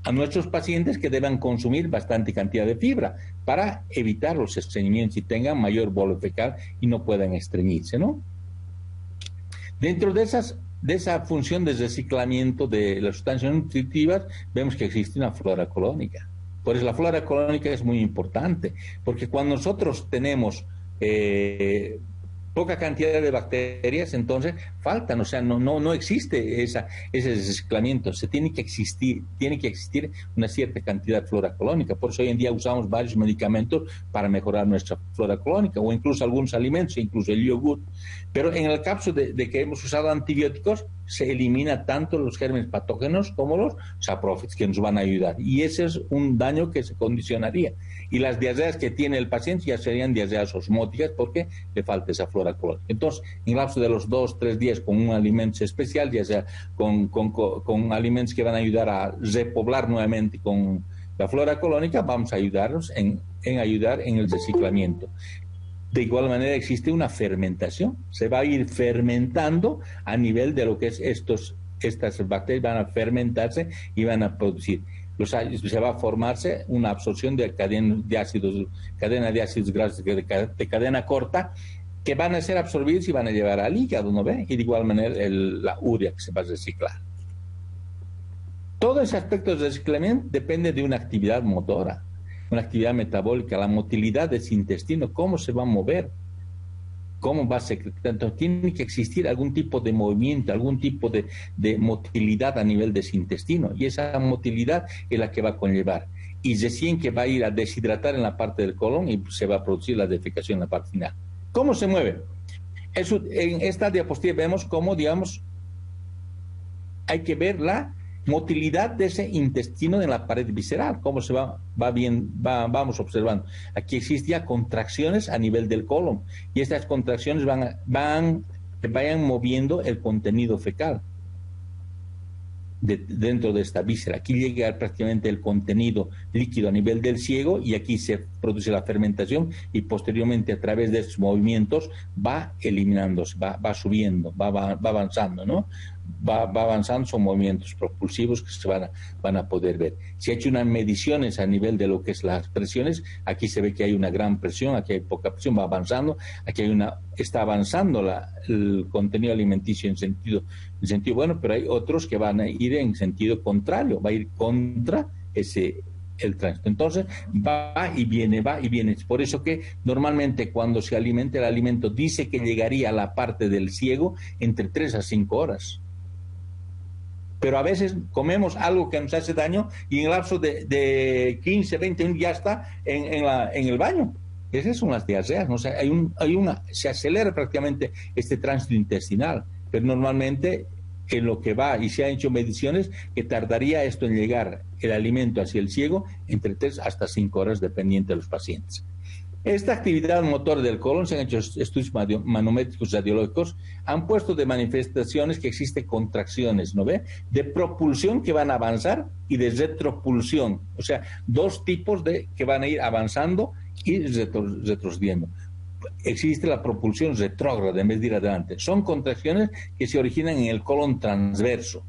a nuestros pacientes que deban consumir bastante cantidad de fibra para evitar los estreñimientos y tengan mayor bolo fecal y no puedan estreñirse, ¿no? Dentro de esa función de reciclamiento de las sustancias nutritivas, vemos que existe una flora colónica. Por eso la flora colónica es muy importante, porque cuando nosotros tenemos poca cantidad de bacterias, entonces faltan, o sea, no existe ese desciclamiento, tiene que existir una cierta cantidad de flora colónica, por eso hoy en día usamos varios medicamentos para mejorar nuestra flora colónica, o incluso algunos alimentos, incluso el yogur, pero en el caso de que hemos usado antibióticos, se elimina tanto los gérmenes patógenos como los saprófitos que nos van a ayudar, y ese es un daño que se condicionaría, y las diarreas que tiene el paciente ya serían diarreas osmóticas porque le falta esa flora colónica. Entonces, en el lapso de los 2-3 días con un alimento especial, ya sea con alimentos que van a ayudar a repoblar nuevamente con la flora colónica, vamos a ayudarnos en ayudar en el reciclamiento. De igual manera existe una fermentación, se va a ir fermentando a nivel de lo que es estas bacterias van a fermentarse y van a producir. Se va a formarse una absorción de cadena de ácidos grasos de cadena corta que van a ser absorbidos y van a llevar al hígado, ¿no ve? Y de igual manera la urea que se va a reciclar. Todo ese aspecto de reciclamiento depende de una actividad motora, una actividad metabólica, la motilidad de ese intestino, cómo se va a mover, cómo va a secretar. Entonces, tiene que existir algún tipo de movimiento, algún tipo de motilidad a nivel de ese intestino, y esa motilidad es la que va a conllevar. Y recién que va a ir a deshidratar en la parte del colon y se va a producir la defecación en la parte final. ¿Cómo se mueve? En esta diapositiva vemos cómo, digamos, hay que ver la motilidad de ese intestino en la pared visceral, cómo se vamos observando. Aquí existían contracciones a nivel del colon y estas contracciones vayan moviendo el contenido fecal dentro de esta víscera. Aquí llega prácticamente el contenido líquido a nivel del ciego y aquí se produce la fermentación y posteriormente a través de estos movimientos va eliminándose, va subiendo, va avanzando, ¿no? Va avanzando, son movimientos propulsivos que se van a poder ver. Si ha hecho unas mediciones a nivel de lo que es las presiones, aquí se ve que hay una gran presión, aquí hay poca presión, va avanzando, aquí está avanzando el contenido alimenticio en sentido bueno, pero hay otros que van a ir en sentido contrario, va a ir contra el tránsito. Entonces, va y viene. Es por eso que normalmente cuando se alimenta el alimento dice que llegaría a la parte del ciego entre 3 a 5 horas. Pero a veces comemos algo que nos hace daño y en el lapso de 15, 20 minutos ya está en el baño. Esas son las diarreas, ¿no? O sea, se acelera prácticamente este tránsito intestinal, pero normalmente en lo que va, y se han hecho mediciones, que tardaría esto en llegar el alimento hacia el ciego entre 3 hasta 5 horas, dependiente de los pacientes. Esta actividad motor del colon, se han hecho estudios manométricos radiológicos, han puesto de manifestaciones que existen contracciones, ¿no ve? De propulsión que van a avanzar y de retropulsión, o sea, dos tipos que van a ir avanzando y retrocediendo. Existe la propulsión retrógrada en vez de ir adelante. Son contracciones que se originan en el colon transverso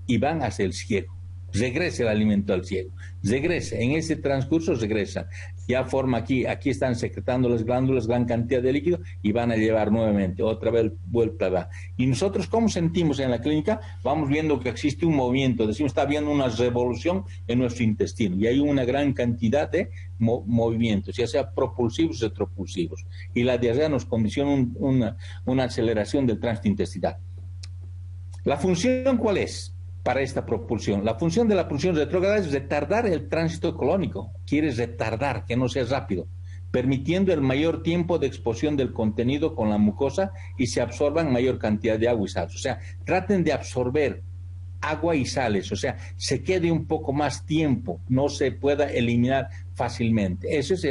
y van hacia el ciego. Regresa el alimento al ciego, regresa, en ese transcurso regresa, ya forma aquí están secretando las glándulas gran cantidad de líquido y van a llevar nuevamente, otra vez vuelta va. Y nosotros, ¿cómo sentimos en la clínica? Vamos viendo que existe un movimiento, decimos, está habiendo una revolución en nuestro intestino y hay una gran cantidad de movimientos, ya sea propulsivos o retropulsivos, y la diarrea nos condiciona una aceleración del tránsito intestinal. ¿La función cuál es? Para esta propulsión. La función de la pulsión retrógrada es retardar el tránsito colónico. Quiere retardar, que no sea rápido, permitiendo el mayor tiempo de exposición del contenido con la mucosa y se absorban mayor cantidad de agua y sales. O sea, traten de absorber agua y sales, o sea, se quede un poco más tiempo, no se pueda eliminar fácilmente. Esa es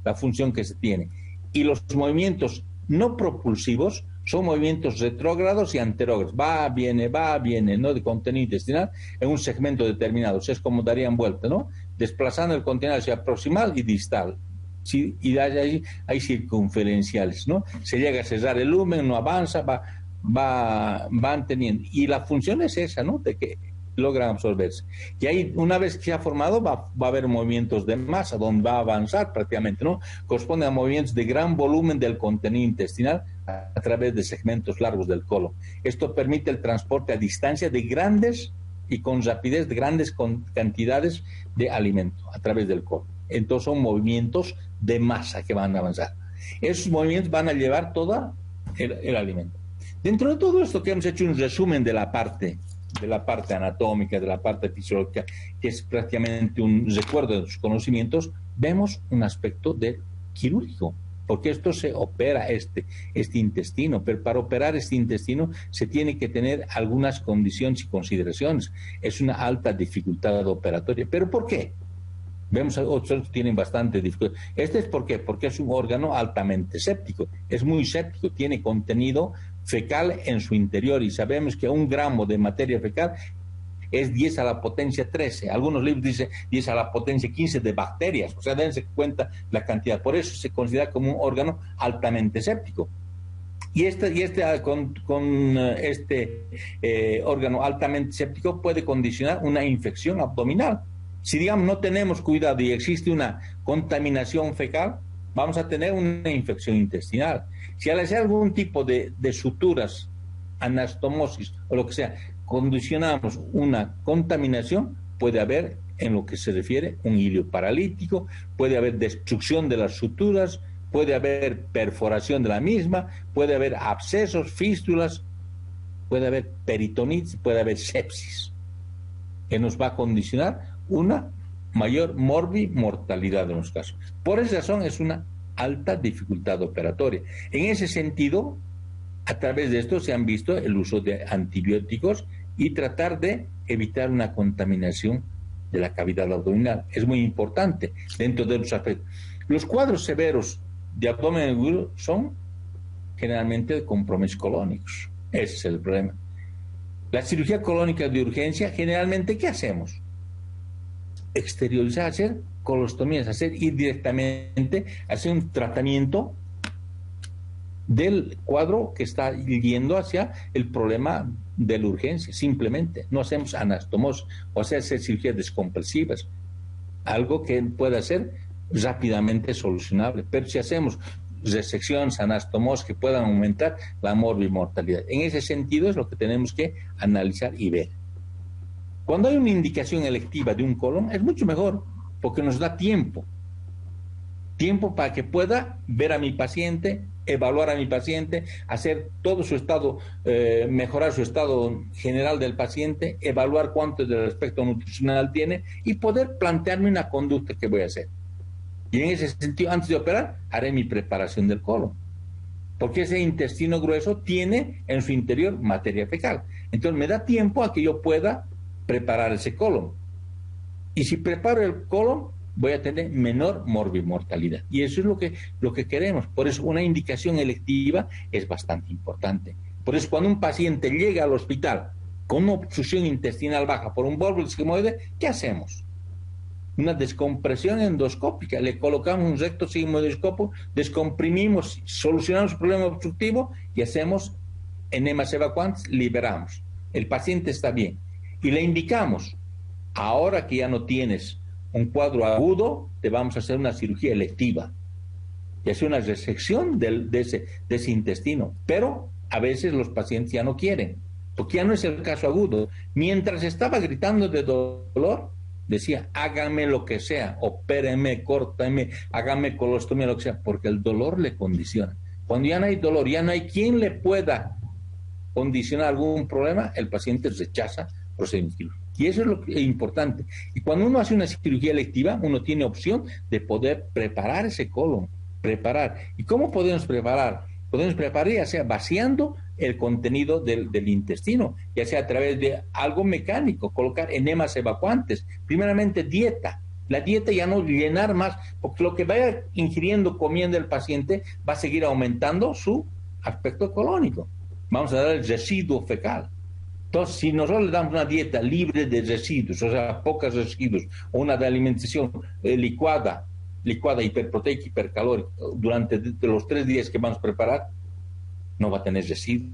la función que se tiene. Y los movimientos no propulsivos son movimientos retrógrados y anterógrados, va, viene, ¿no? De contenido intestinal en un segmento determinado, o sea, es como darían vuelta, ¿no? Desplazando el contenido hacia proximal y distal. Sí, y hay circunferenciales, ¿no? Se llega a cerrar el lumen, no avanza, van teniendo. Y la función es esa, ¿no? De que logran absorberse. Y ahí, una vez que se ha formado, va a haber movimientos de masa, donde va a avanzar prácticamente, ¿no? Corresponde a movimientos de gran volumen del contenido intestinal a través de segmentos largos del colon. Esto permite el transporte a distancia de grandes y con rapidez de grandes cantidades de alimento a través del colon. Entonces son movimientos de masa que van a avanzar. Esos movimientos van a llevar todo el alimento. Dentro de todo esto que hemos hecho un resumen de la parte anatómica, de la parte fisiológica, que es prácticamente un recuerdo de los conocimientos, vemos un aspecto de quirúrgico, porque esto se opera este intestino, pero para operar este intestino se tiene que tener algunas condiciones y consideraciones. Es una alta dificultad operatoria. ¿Pero por qué? Vemos otros que tienen bastante dificultad. Este es ¿por qué? Porque es un órgano altamente séptico, es muy séptico, tiene contenido fecal en su interior y sabemos que 1 gramo de materia fecal es 10 a la potencia 13. Algunos libros dicen 10 a la potencia 15 de bacterias, o sea, dense cuenta la cantidad. Por eso se considera como un órgano altamente séptico. Y este órgano altamente séptico puede condicionar una infección abdominal. Si, digamos, no tenemos cuidado y existe una contaminación fecal, vamos a tener una infección intestinal. Si al hacer algún tipo de suturas, anastomosis o lo que sea, condicionamos una contaminación, puede haber, en lo que se refiere, un hilo paralítico, puede haber destrucción de las suturas, puede haber perforación de la misma, puede haber abscesos, fístulas, puede haber peritonitis, puede haber sepsis, que nos va a condicionar una mayor morbimortalidad en los casos. Por esa razón es una alta dificultad operatoria. En ese sentido, a través de esto se han visto el uso de antibióticos y tratar de evitar una contaminación de la cavidad abdominal. Es muy importante dentro de los aspectos. Los cuadros severos de abdomen agudo son generalmente de compromisos colónicos. Ese es el problema. La cirugía colónica de urgencia, generalmente, ¿qué hacemos? Exteriorizar, hacer colostomías, ir directamente, hacer un tratamiento del cuadro que está yendo hacia el problema de la urgencia. Simplemente no hacemos anastomosis o hacer cirugías descompresivas, algo que pueda ser rápidamente solucionable. Pero si hacemos resecciones, anastomosis que puedan aumentar la morbimortalidad, en ese sentido es lo que tenemos que analizar y ver. Cuando hay una indicación electiva de un colon, es mucho mejor, porque nos da tiempo para que pueda ver a mi paciente, evaluar a mi paciente, hacer todo su estado, mejorar su estado general del paciente, evaluar cuánto del aspecto nutricional tiene y poder plantearme una conducta que voy a hacer. Y en ese sentido, antes de operar, haré mi preparación del colon, porque ese intestino grueso tiene en su interior materia fecal. Entonces me da tiempo a que yo pueda preparar ese colon. Y si preparo el colon, voy a tener menor morbimortalidad. Y eso es lo que queremos. Por eso una indicación electiva es bastante importante. Por eso cuando un paciente llega al hospital con una obstrucción intestinal baja por un bulbo sigmoide, ¿qué hacemos? Una descompresión endoscópica. Le colocamos un recto sigmoidoscopio, descomprimimos, solucionamos el problema obstructivo y hacemos enemas evacuantes, liberamos. El paciente está bien. Y le indicamos, ahora que ya no tienes un cuadro agudo, te vamos a hacer una cirugía electiva y hacer una resección de ese intestino. Pero a veces los pacientes ya no quieren, porque ya no es el caso agudo. Mientras estaba gritando de dolor, decía, háganme lo que sea, opérenme, córtame, háganme colostomía, lo que sea, porque el dolor le condiciona. Cuando ya no hay dolor, ya no hay quien le pueda condicionar algún problema, el paciente rechaza procedimiento quirúrgico. Y eso es lo que es importante. Y cuando uno hace una cirugía electiva, uno tiene opción de poder preparar ese colon, preparar. ¿Y cómo podemos preparar? Podemos preparar ya sea vaciando el contenido del intestino, ya sea a través de algo mecánico, colocar enemas evacuantes. Primeramente, dieta. La dieta ya no llenar más, porque lo que vaya ingiriendo, comiendo el paciente, va a seguir aumentando su aspecto colónico. Vamos a dar el residuo fecal. Entonces, si nosotros le damos una dieta libre de residuos, o sea, pocos residuos, o una de alimentación licuada, hiperproteica, hipercalórica, durante los 3 días que vamos a preparar, no va a tener residuos.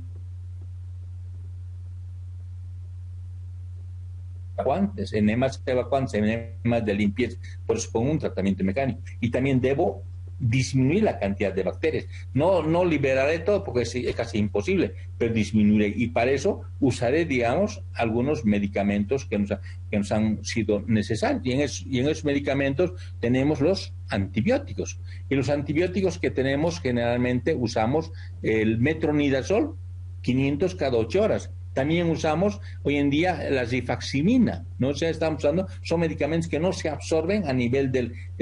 Enemas evacuantes, enemas de limpieza, por eso pongo un tratamiento mecánico. Y también debo disminuir la cantidad de bacterias. No liberaré todo porque es casi imposible, pero disminuiré. Y para eso usaré, digamos, algunos medicamentos que nos han sido necesarios. Y en esos medicamentos tenemos los antibióticos. Y los antibióticos que tenemos, generalmente usamos el metronidazol, 500 cada 8 horas. También usamos hoy en día la rifaximina, ¿no? O sea, estamos usando, son medicamentos que no se absorben a nivel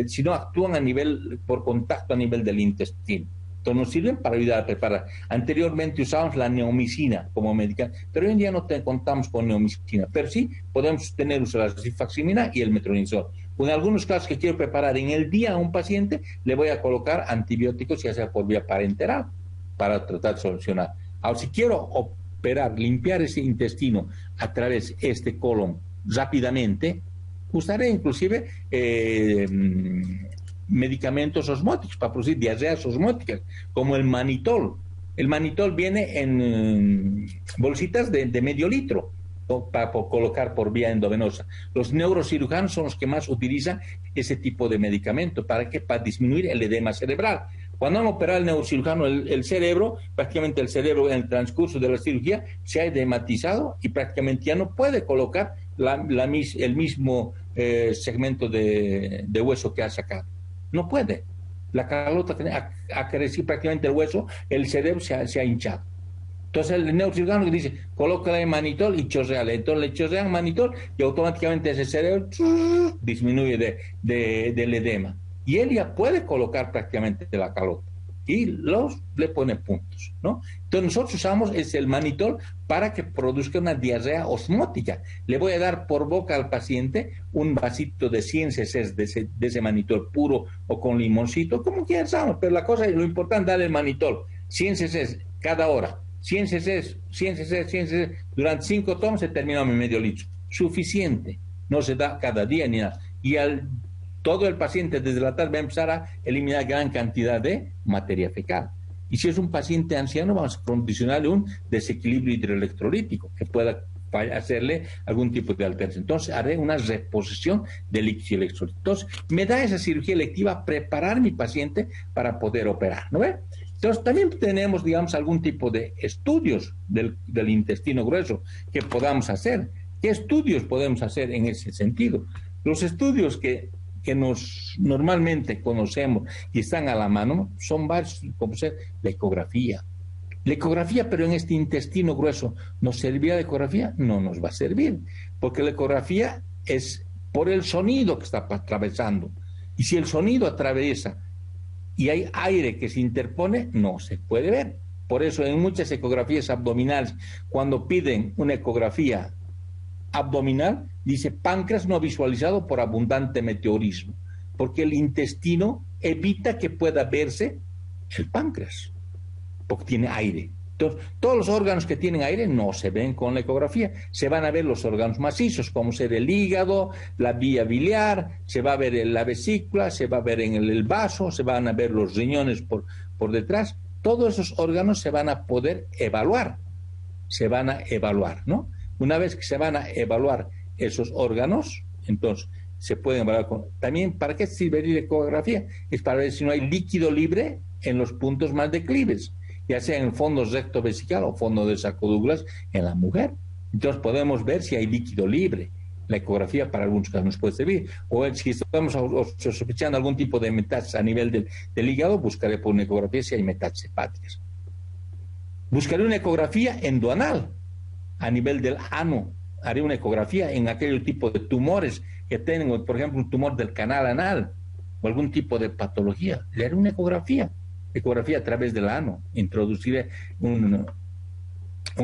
sino actúan a nivel, por contacto a nivel del intestino. Entonces nos sirven para ayudar a preparar. Anteriormente usábamos la neomicina como medicamento, pero hoy en día no contamos con neomicina, pero sí podemos tener uso de la rifaximina y el metronidazol. En algunos casos que quiero preparar en el día a un paciente, le voy a colocar antibióticos, ya sea por vía parenteral, para tratar de solucionar. Ahora, si quiero operar, limpiar ese intestino a través de este colon rápidamente, usaré inclusive medicamentos osmóticos para producir diarreas osmóticas, como el manitol. El manitol viene en bolsitas de medio litro para colocar por vía endovenosa. Los neurocirujanos son los que más utilizan ese tipo de medicamento. ¿Para qué? Para disminuir el edema cerebral. Cuando han operado el neurocirujano el cerebro, prácticamente el cerebro en el transcurso de la cirugía se ha edematizado y prácticamente ya no puede colocar el mismo segmento de hueso que ha sacado. No puede. La calota ha crecido prácticamente el hueso, el cerebro se ha hinchado. Entonces el neurocirujano dice, colócale manitol y chorreale. Entonces le chorrean manitol y automáticamente ese cerebro disminuye del edema. Y él ya puede colocar prácticamente la calota y le pone puntos, ¿no? Entonces nosotros usamos el manitol para que produzca una diarrea osmótica. Le voy a dar por boca al paciente un vasito de 100 cc de ese manitol puro o con limoncito, como quieras, pero la cosa, lo importante es darle el manitol, 100 cc cada hora, 100 cc, 100 cc, 100 cc, durante 5 tomas se termina mi medio litro. Suficiente, no se da cada día ni nada. Y todo el paciente desde la tarde va a empezar a eliminar gran cantidad de materia fecal. Y si es un paciente anciano, vamos a condicionarle un desequilibrio hidroelectrolítico que pueda hacerle algún tipo de alteración. Entonces haré una reposición de líquidos y electrolitos. Entonces me da esa cirugía electiva preparar a mi paciente para poder operar, ¿no ve? Entonces también tenemos, digamos, algún tipo de estudios del intestino grueso que podamos hacer. ¿Qué estudios podemos hacer en ese sentido? Los estudios que normalmente conocemos y están a la mano son varios, como ser la ecografía. La ecografía, pero en este intestino grueso, ¿nos servirá la ecografía? No nos va a servir, porque la ecografía es por el sonido que está atravesando. Y si el sonido atraviesa y hay aire que se interpone, no se puede ver. Por eso en muchas ecografías abdominales, cuando piden una ecografía abdominal, dice páncreas no visualizado por abundante meteorismo, porque el intestino evita que pueda verse el páncreas, porque tiene aire. Entonces, todos los órganos que tienen aire no se ven con la ecografía. Se van a ver los órganos macizos, como ser el hígado, la vía biliar, se va a ver la vesícula, se va a ver en el vaso, se van a ver los riñones por detrás. Todos esos órganos se van a poder evaluar. ¿No? Una vez que se van a evaluar esos órganos, entonces se pueden evaluar también. ¿Para qué sirve la ecografía? Es para ver si no hay líquido libre en los puntos más declives, ya sea en el fondo recto vesical o fondo de saco Douglas en la mujer. Entonces podemos ver si hay líquido libre. La ecografía para algunos casos nos puede servir. O si estamos sospechando algún tipo de metástasis a nivel del hígado, buscaré por una ecografía si hay metástasis hepáticas. Buscaré una ecografía endoanal a nivel del ano. Haré una ecografía en aquel tipo de tumores que tengo, por ejemplo, un tumor del canal anal o algún tipo de patología. Le haré una ecografía a través del ano. Introduciré un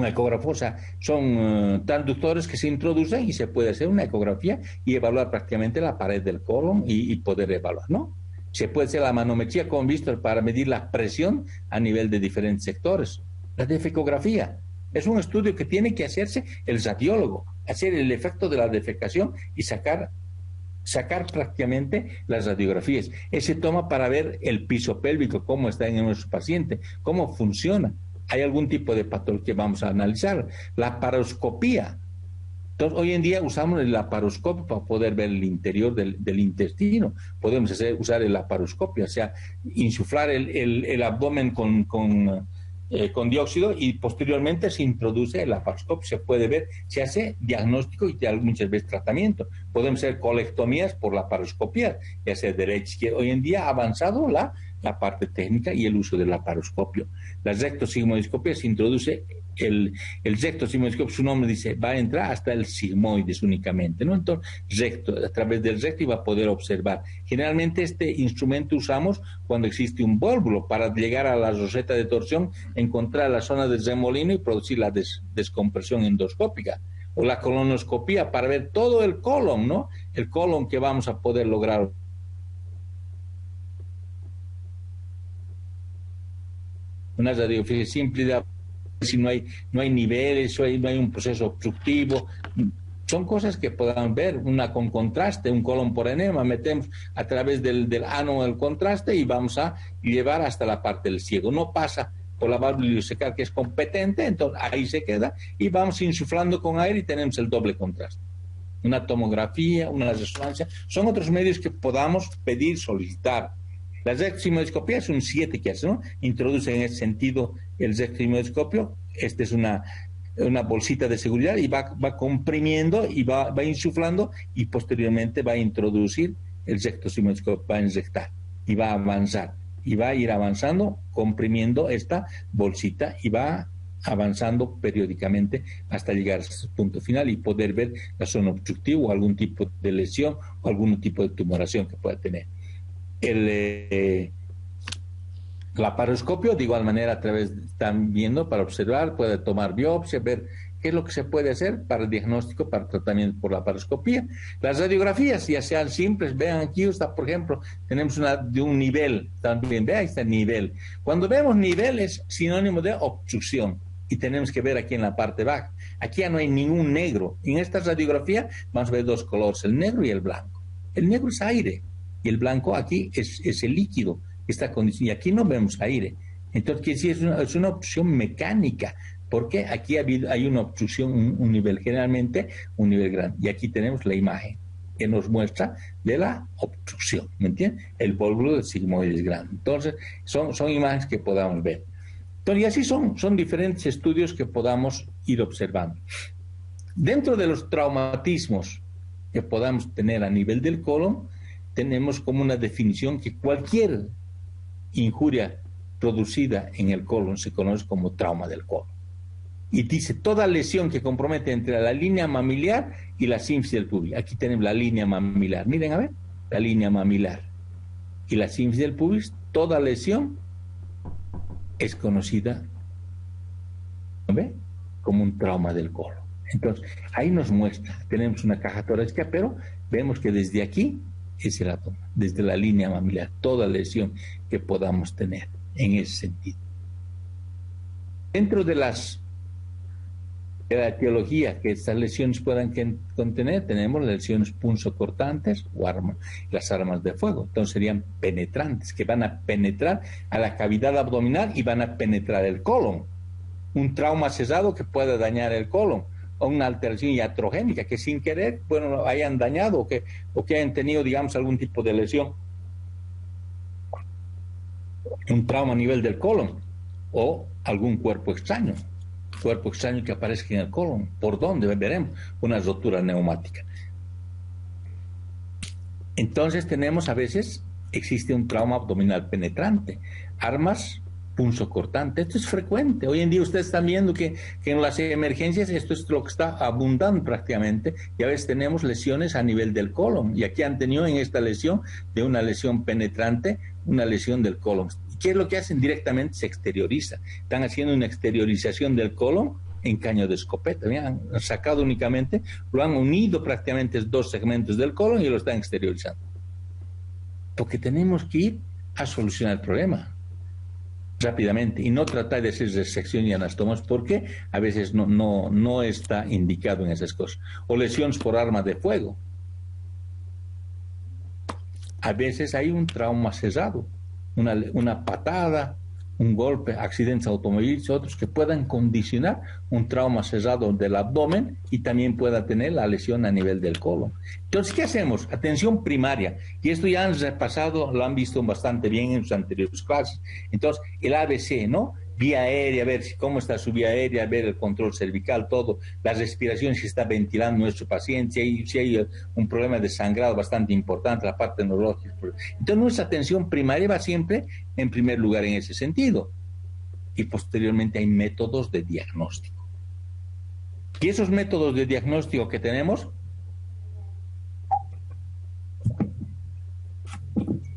ecógrafo. O sea, son transductores que se introducen y se puede hacer una ecografía y evaluar prácticamente la pared del colon y poder evaluar, ¿no? Se puede hacer la manometría con visto para medir la presión a nivel de diferentes sectores. La defecografía es un estudio que tiene que hacerse el radiólogo, hacer el efecto de la defecación y sacar prácticamente las radiografías. Ese toma para ver el piso pélvico, cómo está en nuestro paciente, cómo funciona. Hay algún tipo de patología que vamos a analizar. La paroscopía Entonces, hoy en día usamos el laparoscopio para poder ver el interior del intestino. Podemos usar el laparoscopio, o sea, insuflar el abdomen con dióxido y posteriormente se introduce el laparoscopio. Se puede ver, se hace diagnóstico y muchas veces tratamiento. Podemos hacer colectomías por laparoscopía, ya sea derecha, izquierda. Hoy en día ha avanzado la parte técnica y el uso del laparoscopio. La rectosigmoidoscopia se introduce el rectosigmoidoscopio, su nombre dice, va a entrar hasta el sigmoides únicamente, ¿no? Entonces, a través del recto va a poder observar. Generalmente este instrumento usamos cuando existe un vólvulo para llegar a la roseta de torsión, encontrar la zona del remolino y producir la descompresión endoscópica. O la colonoscopía para ver todo el colon, ¿no? El colon que vamos a poder lograr. Una radiografía simple, si no hay niveles, no hay un proceso obstructivo. Son cosas que podamos ver, una con contraste, un colon por enema, metemos a través del ano el contraste y vamos a llevar hasta la parte del ciego. No pasa por la válvula ileocecal, que es competente, entonces ahí se queda y vamos insuflando con aire y tenemos el doble contraste. Una tomografía, una resonancia, son otros medios que podamos pedir, solicitar. La rectosigmoidoscopia es un 7 que hace, ¿no? Introduce en ese sentido el rectosigmoidoscopio. Esta es una bolsita de seguridad y va comprimiendo y va insuflando y posteriormente va a introducir el rectosigmoidoscopio, va a inyectar y va a avanzar y va a ir avanzando, comprimiendo esta bolsita y va avanzando periódicamente hasta llegar a ese punto final y poder ver la zona obstructiva o algún tipo de lesión o algún tipo de tumoración que pueda tener. El laparoscopio, de igual manera, a través, están viendo para observar, puede tomar biopsia, ver qué es lo que se puede hacer para el diagnóstico, para el tratamiento por laparoscopía. Las radiografías, ya sean simples, vean aquí, está, por ejemplo, tenemos una de un nivel, también, vean, ahí está el nivel. Cuando vemos nivel es sinónimo de obstrucción y tenemos que ver aquí en la parte baja. Aquí ya no hay ningún negro. En esta radiografía vamos a ver dos colores, el negro y el blanco. El negro es aire y el blanco aquí es el líquido que está condicionado. Y aquí no vemos aire. Entonces, ¿qué decir? Es una obstrucción mecánica, porque aquí hay una obstrucción, un nivel, generalmente un nivel grande. Y aquí tenemos la imagen que nos muestra de la obstrucción, ¿me entiendes? El vólvulo del sigmoides grande. Entonces, son imágenes que podamos ver. Entonces, y así son diferentes estudios que podamos ir observando. Dentro de los traumatismos que podamos tener a nivel del colon, tenemos como una definición que cualquier injuria producida en el colon se conoce como trauma del colon. Y dice, toda lesión que compromete entre la línea mamiliar y la sínfisis del pubis. Aquí tenemos la línea mamiliar. Miren, a ver, la línea mamiliar y la sínfisis del pubis, toda lesión es conocida, ¿no ve?, como un trauma del colon. Entonces, ahí nos muestra, tenemos una caja torácica, pero vemos que desde aquí es el abdomen, desde la línea mamiliar, toda lesión que podamos tener en ese sentido. Dentro de la etiología que estas lesiones puedan contener, tenemos las lesiones punzocortantes o las armas de fuego. Entonces serían penetrantes, que van a penetrar a la cavidad abdominal y van a penetrar el colon. Un trauma cesado que pueda dañar el colon, o una alteración iatrogénica que sin querer, bueno, hayan dañado o que hayan tenido, digamos, algún tipo de lesión. Un trauma a nivel del colon o algún cuerpo extraño que aparezca en el colon. ¿Por dónde? Veremos. Una rotura neumática. Entonces tenemos, a veces existe un trauma abdominal penetrante, armas punzocortante. Esto es frecuente. Hoy en día ustedes están viendo que en las emergencias esto es lo que está abundando prácticamente, y a veces tenemos lesiones a nivel del colon, y aquí han tenido en esta lesión de una lesión penetrante, una lesión del colon. ¿Qué es lo que hacen? Directamente se exterioriza. Están haciendo una exteriorización del colon en caño de escopeta. Han sacado únicamente, lo han unido prácticamente dos segmentos del colon y lo están exteriorizando. Porque tenemos que ir a solucionar el problema rápidamente y no tratar de hacer resección y anastomas, porque a veces no está indicado en esas cosas. O lesiones por arma de fuego. A veces hay un trauma cesado, una patada, un golpe, accidentes automovilísticos, otros que puedan condicionar un trauma cerrado del abdomen y también pueda tener la lesión a nivel del colon. Entonces, ¿qué hacemos? Atención primaria. Y esto ya han repasado, lo han visto bastante bien en sus anteriores clases. Entonces, el ABC, ¿no? Vía aérea, ver cómo está su vía aérea, ver el control cervical, todo, la respiración, si está ventilando nuestro paciente, si hay un problema de sangrado bastante importante, la parte neurológica. Entonces, nuestra atención primaria va siempre en primer lugar en ese sentido. Y posteriormente hay métodos de diagnóstico. Y esos métodos de diagnóstico que tenemos,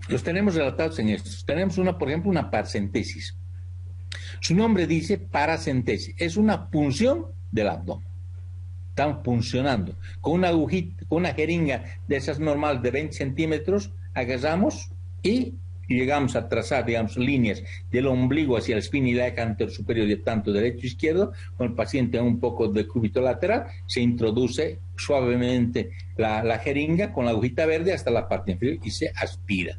los tenemos relatados en estos. Tenemos por ejemplo, una paracentesis. Su nombre dice paracentesis, es una punción del abdomen. Están puncionando. Con una agujita, con una jeringa de esas normales de 20 centímetros, agarramos y llegamos a trazar, digamos, líneas del ombligo hacia el espina ilíaca anterior superior de tanto derecho e izquierdo, con el paciente un poco de cúbito lateral, se introduce suavemente la jeringa con la agujita verde hasta la parte inferior y se aspira.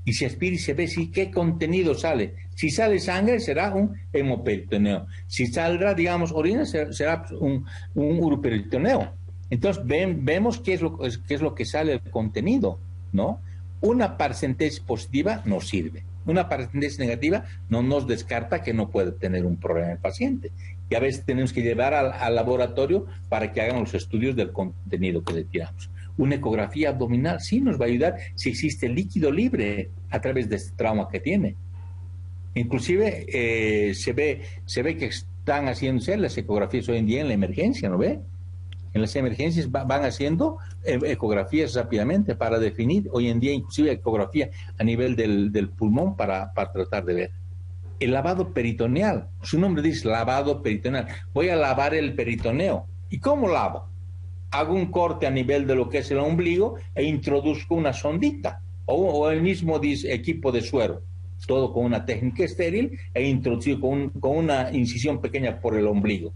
Y se aspira y se ve si qué contenido sale. Si sale sangre, será un hemoperitoneo. Si saldrá, digamos, orina, será un uroperitoneo. Entonces, vemos qué es lo que sale el contenido, ¿no? Una paracentesis positiva nos sirve. Una paracentesis negativa no nos descarta que no puede tener un problema el paciente. Y a veces tenemos que llevar al laboratorio para que hagan los estudios del contenido que le tiramos. Una ecografía abdominal sí nos va a ayudar si existe líquido libre a través de este trauma que tiene. Inclusive se ve que están haciéndose las ecografías hoy en día en la emergencia, ¿no ve? En las emergencias van haciendo ecografías rápidamente para definir, hoy en día inclusive ecografía a nivel del pulmón para tratar de ver. El lavado peritoneal, su nombre dice lavado peritoneal. Voy a lavar el peritoneo. ¿Y cómo lavo? Hago un corte a nivel de lo que es el ombligo e introduzco una sondita o el mismo equipo de suero, todo con una técnica estéril e introducido con una incisión pequeña por el ombligo.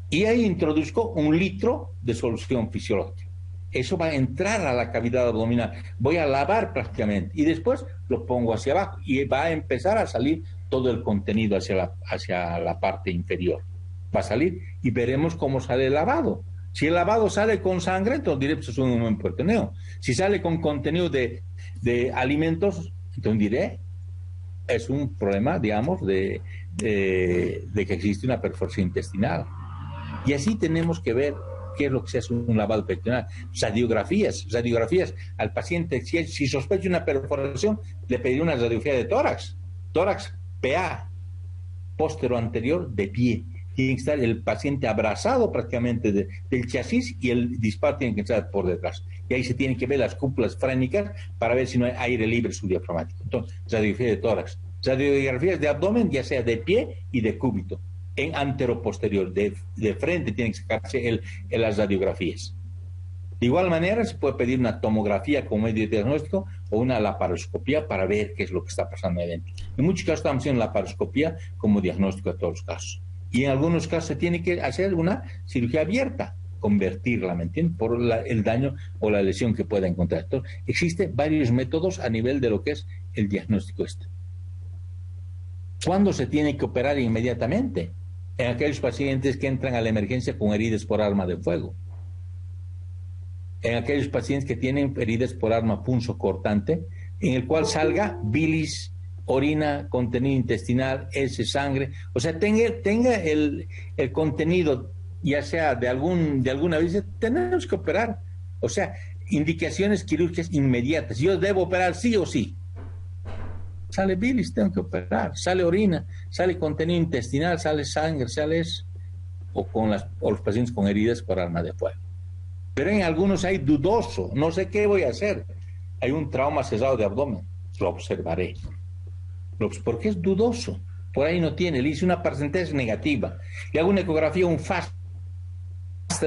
Y ahí introduzco 1 litro de solución fisiológica. Eso va a entrar a la cavidad abdominal. Voy a lavar prácticamente y después lo pongo hacia abajo y va a empezar a salir todo el contenido hacia la parte inferior. Va a salir y veremos cómo sale el lavado. Si el lavado sale con sangre, entonces diré que es un hemoperitoneo. Si sale con contenido de alimentos, entonces diré es un problema, digamos, de que existe una perforación intestinal. Y así tenemos que ver qué es lo que se hace un lavado peritoneal. Radiografías al paciente, si sospecha una perforación, le pediré una radiografía de tórax PA, póstero anterior de pie. Tiene que estar el paciente abrazado prácticamente del chasis y el disparo tiene que estar por detrás. Y ahí se tienen que ver las cúpulas frénicas para ver si no hay aire libre subdiafragmático. Entonces, radiografía de tórax. Radiografías de abdomen, ya sea de pie y de cúbito. En anteroposterior, de frente tienen que sacarse las radiografías. De igual manera, se puede pedir una tomografía como medio de diagnóstico o una laparoscopía para ver qué es lo que está pasando ahí dentro. En muchos casos estamos haciendo laparoscopía como diagnóstico de todos los casos. Y en algunos casos se tiene que hacer una cirugía abierta, convertirla, ¿me entiendes? Por el daño o la lesión que pueda encontrar. Entonces, existen varios métodos a nivel de lo que es el diagnóstico este. ¿Cuándo se tiene que operar inmediatamente? En aquellos pacientes que entran a la emergencia con heridas por arma de fuego. En aquellos pacientes que tienen heridas por arma punzocortante, en el cual salga bilis, orina, contenido intestinal, heces, sangre, o sea, tenga el contenido, ya sea de alguna vez, tenemos que operar. O sea, indicaciones quirúrgicas inmediatas. Yo debo operar sí o sí. Sale bilis, tengo que operar. Sale orina, sale contenido intestinal, sale sangre, sale eso. O los pacientes con heridas por arma de fuego. Pero en algunos hay dudoso, no sé qué voy a hacer. Hay un trauma cerrado de abdomen, lo observaré. Porque es dudoso, por ahí no tiene, le hice una paracentesis negativa, le hago una ecografía, un FAST,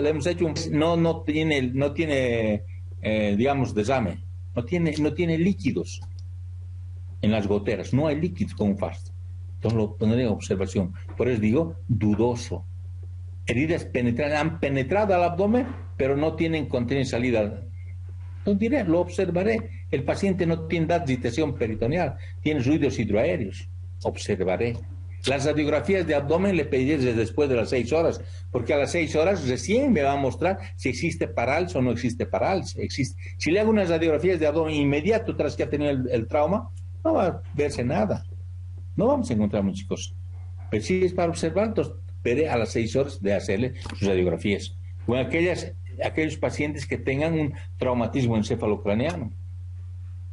le hemos hecho no tiene digamos, desame, no tiene líquidos en las goteras, no hay líquidos con un FAST, entonces lo pondré en observación, por eso digo, dudoso. Heridas han penetrado al abdomen, pero no tienen contenido y salida. Entonces diré, lo observaré. El paciente no tiene agitación peritoneal, tiene ruidos hidroaéreos. observaré. Las radiografías de abdomen le pediré desde después de las 6 horas, porque a las 6 horas recién me va a mostrar si existe parálisis o no existe parálisis. Si le hago unas radiografías de abdomen inmediato tras que ha tenido el trauma, no va a verse nada. No vamos a encontrar muchas cosas. Pero si es para observar, entonces veré a las 6 horas de hacerle sus radiografías. O aquellos pacientes que tengan un traumatismo encefalocraneano.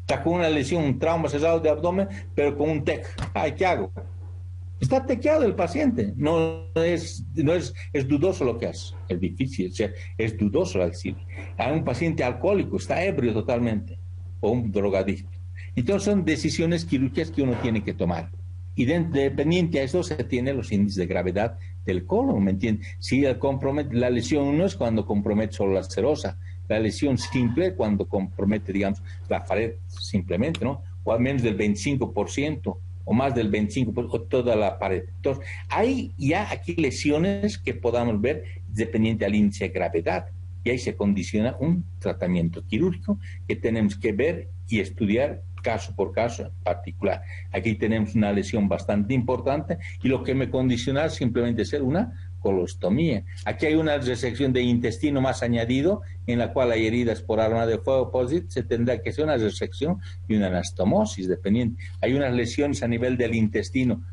Está con una lesión, un trauma cerrado de abdomen, pero con un TEC. Ay, ¿qué hago? Está tequeado el paciente. Es dudoso lo que hace. Es difícil, o sea, es dudoso decir. Hay un paciente alcohólico, está ebrio totalmente, o un drogadicto. Entonces son decisiones quirúrgicas que uno tiene que tomar. Y dependiente a eso se tienen los índices de gravedad del colon, ¿me entiendes? Si la lesión no es cuando compromete solo la serosa, la lesión simple cuando compromete, digamos, la pared simplemente, ¿no? O al menos del 25%, o más del 25%, o toda la pared. Entonces, hay ya aquí lesiones que podamos ver dependiente al índice de gravedad, y ahí se condiciona un tratamiento quirúrgico que tenemos que ver y estudiar caso por caso en particular. Aquí tenemos una lesión bastante importante y lo que me condiciona es simplemente ser una colostomía. Aquí hay una resección de intestino más añadido, en la cual hay heridas por arma de fuego, se tendrá que hacer una resección y una anastomosis, dependiente. Hay unas lesiones a nivel del intestino,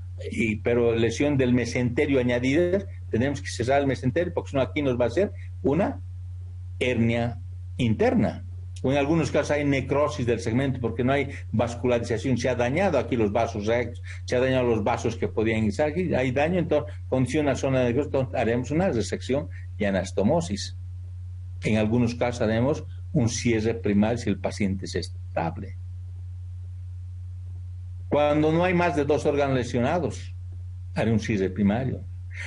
pero lesión del mesenterio añadidas, tenemos que cerrar el mesenterio, porque si no aquí nos va a hacer una hernia interna. O en algunos casos hay necrosis del segmento porque no hay vascularización, se ha dañado aquí los vasos rectos, se ha dañado los vasos que podían estar aquí, hay daño, entonces condiciona la zona de necrosis, entonces haremos una resección y anastomosis. En algunos casos haremos un cierre primario si el paciente es estable. Cuando no hay más de 2 órganos lesionados, haré un cierre primario.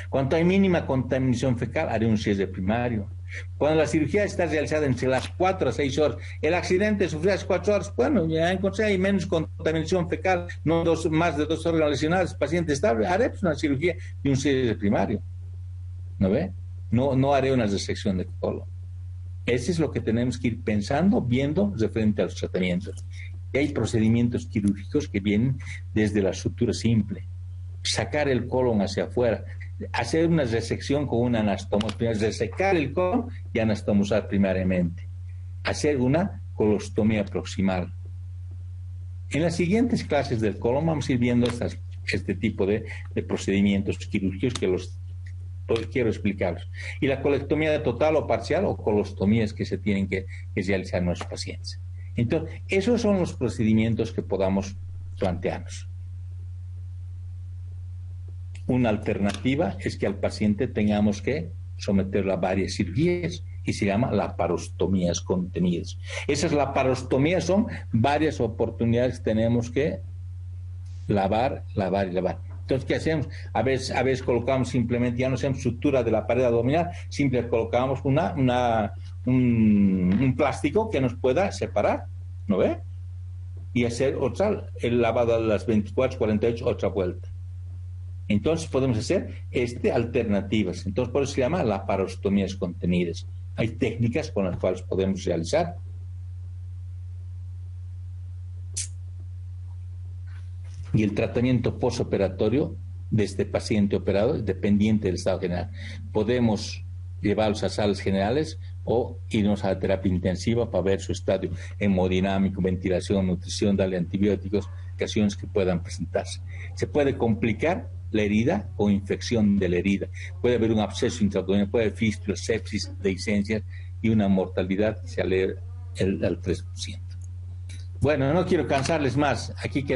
Cuando hay mínima contaminación fecal, haré un cierre primario. Cuando la cirugía está realizada entre las 4 a 6 horas, el accidente sufrió hace 4 horas, bueno, ya encontré hay menos contaminación fecal, no más de 2 órganos lesionados, paciente estable, haré una cirugía y un cierre primario. ¿No ve? No haré una resección de colon. Ese es lo que tenemos que ir pensando, viendo referente a los tratamientos. Y hay procedimientos quirúrgicos que vienen desde la sutura simple, sacar el colon hacia afuera, hacer una resección con una anastomosis, resecar el colon y anastomosar primariamente, hacer una colostomía proximal. En las siguientes clases del colon vamos a ir viendo este tipo de procedimientos quirúrgicos que quiero explicarlos. Y la colectomía total o parcial o colostomías que se tienen que realizar en nuestros pacientes. Entonces, esos son los procedimientos que podamos plantearnos. Una alternativa es que al paciente tengamos que someterlo a varias cirugías y se llama laparostomías contenidas. Esas laparostomías son varias oportunidades que tenemos que lavar y lavar. Entonces, ¿qué hacemos? A veces colocamos simplemente, ya no hacemos sutura de la pared abdominal, simplemente colocamos un plástico que nos pueda separar, ¿no ve? Y hacer el lavado a las 24, 48, otra vuelta. Entonces podemos hacer alternativas. Entonces por eso se llama laparostomías contenidas. Hay técnicas con las cuales podemos realizar. Y el tratamiento postoperatorio de este paciente operado es dependiente del estado general. Podemos llevarlos a salas generales o irnos a la terapia intensiva para ver su estadio hemodinámico, ventilación, nutrición, darle antibióticos, ocasiones que puedan presentarse. Se puede complicar la herida o infección de la herida. Puede haber un absceso intraabdominal, puede haber fístula, sepsis, dehiscencias y una mortalidad que se eleva al 3%. Bueno, no quiero cansarles más. Aquí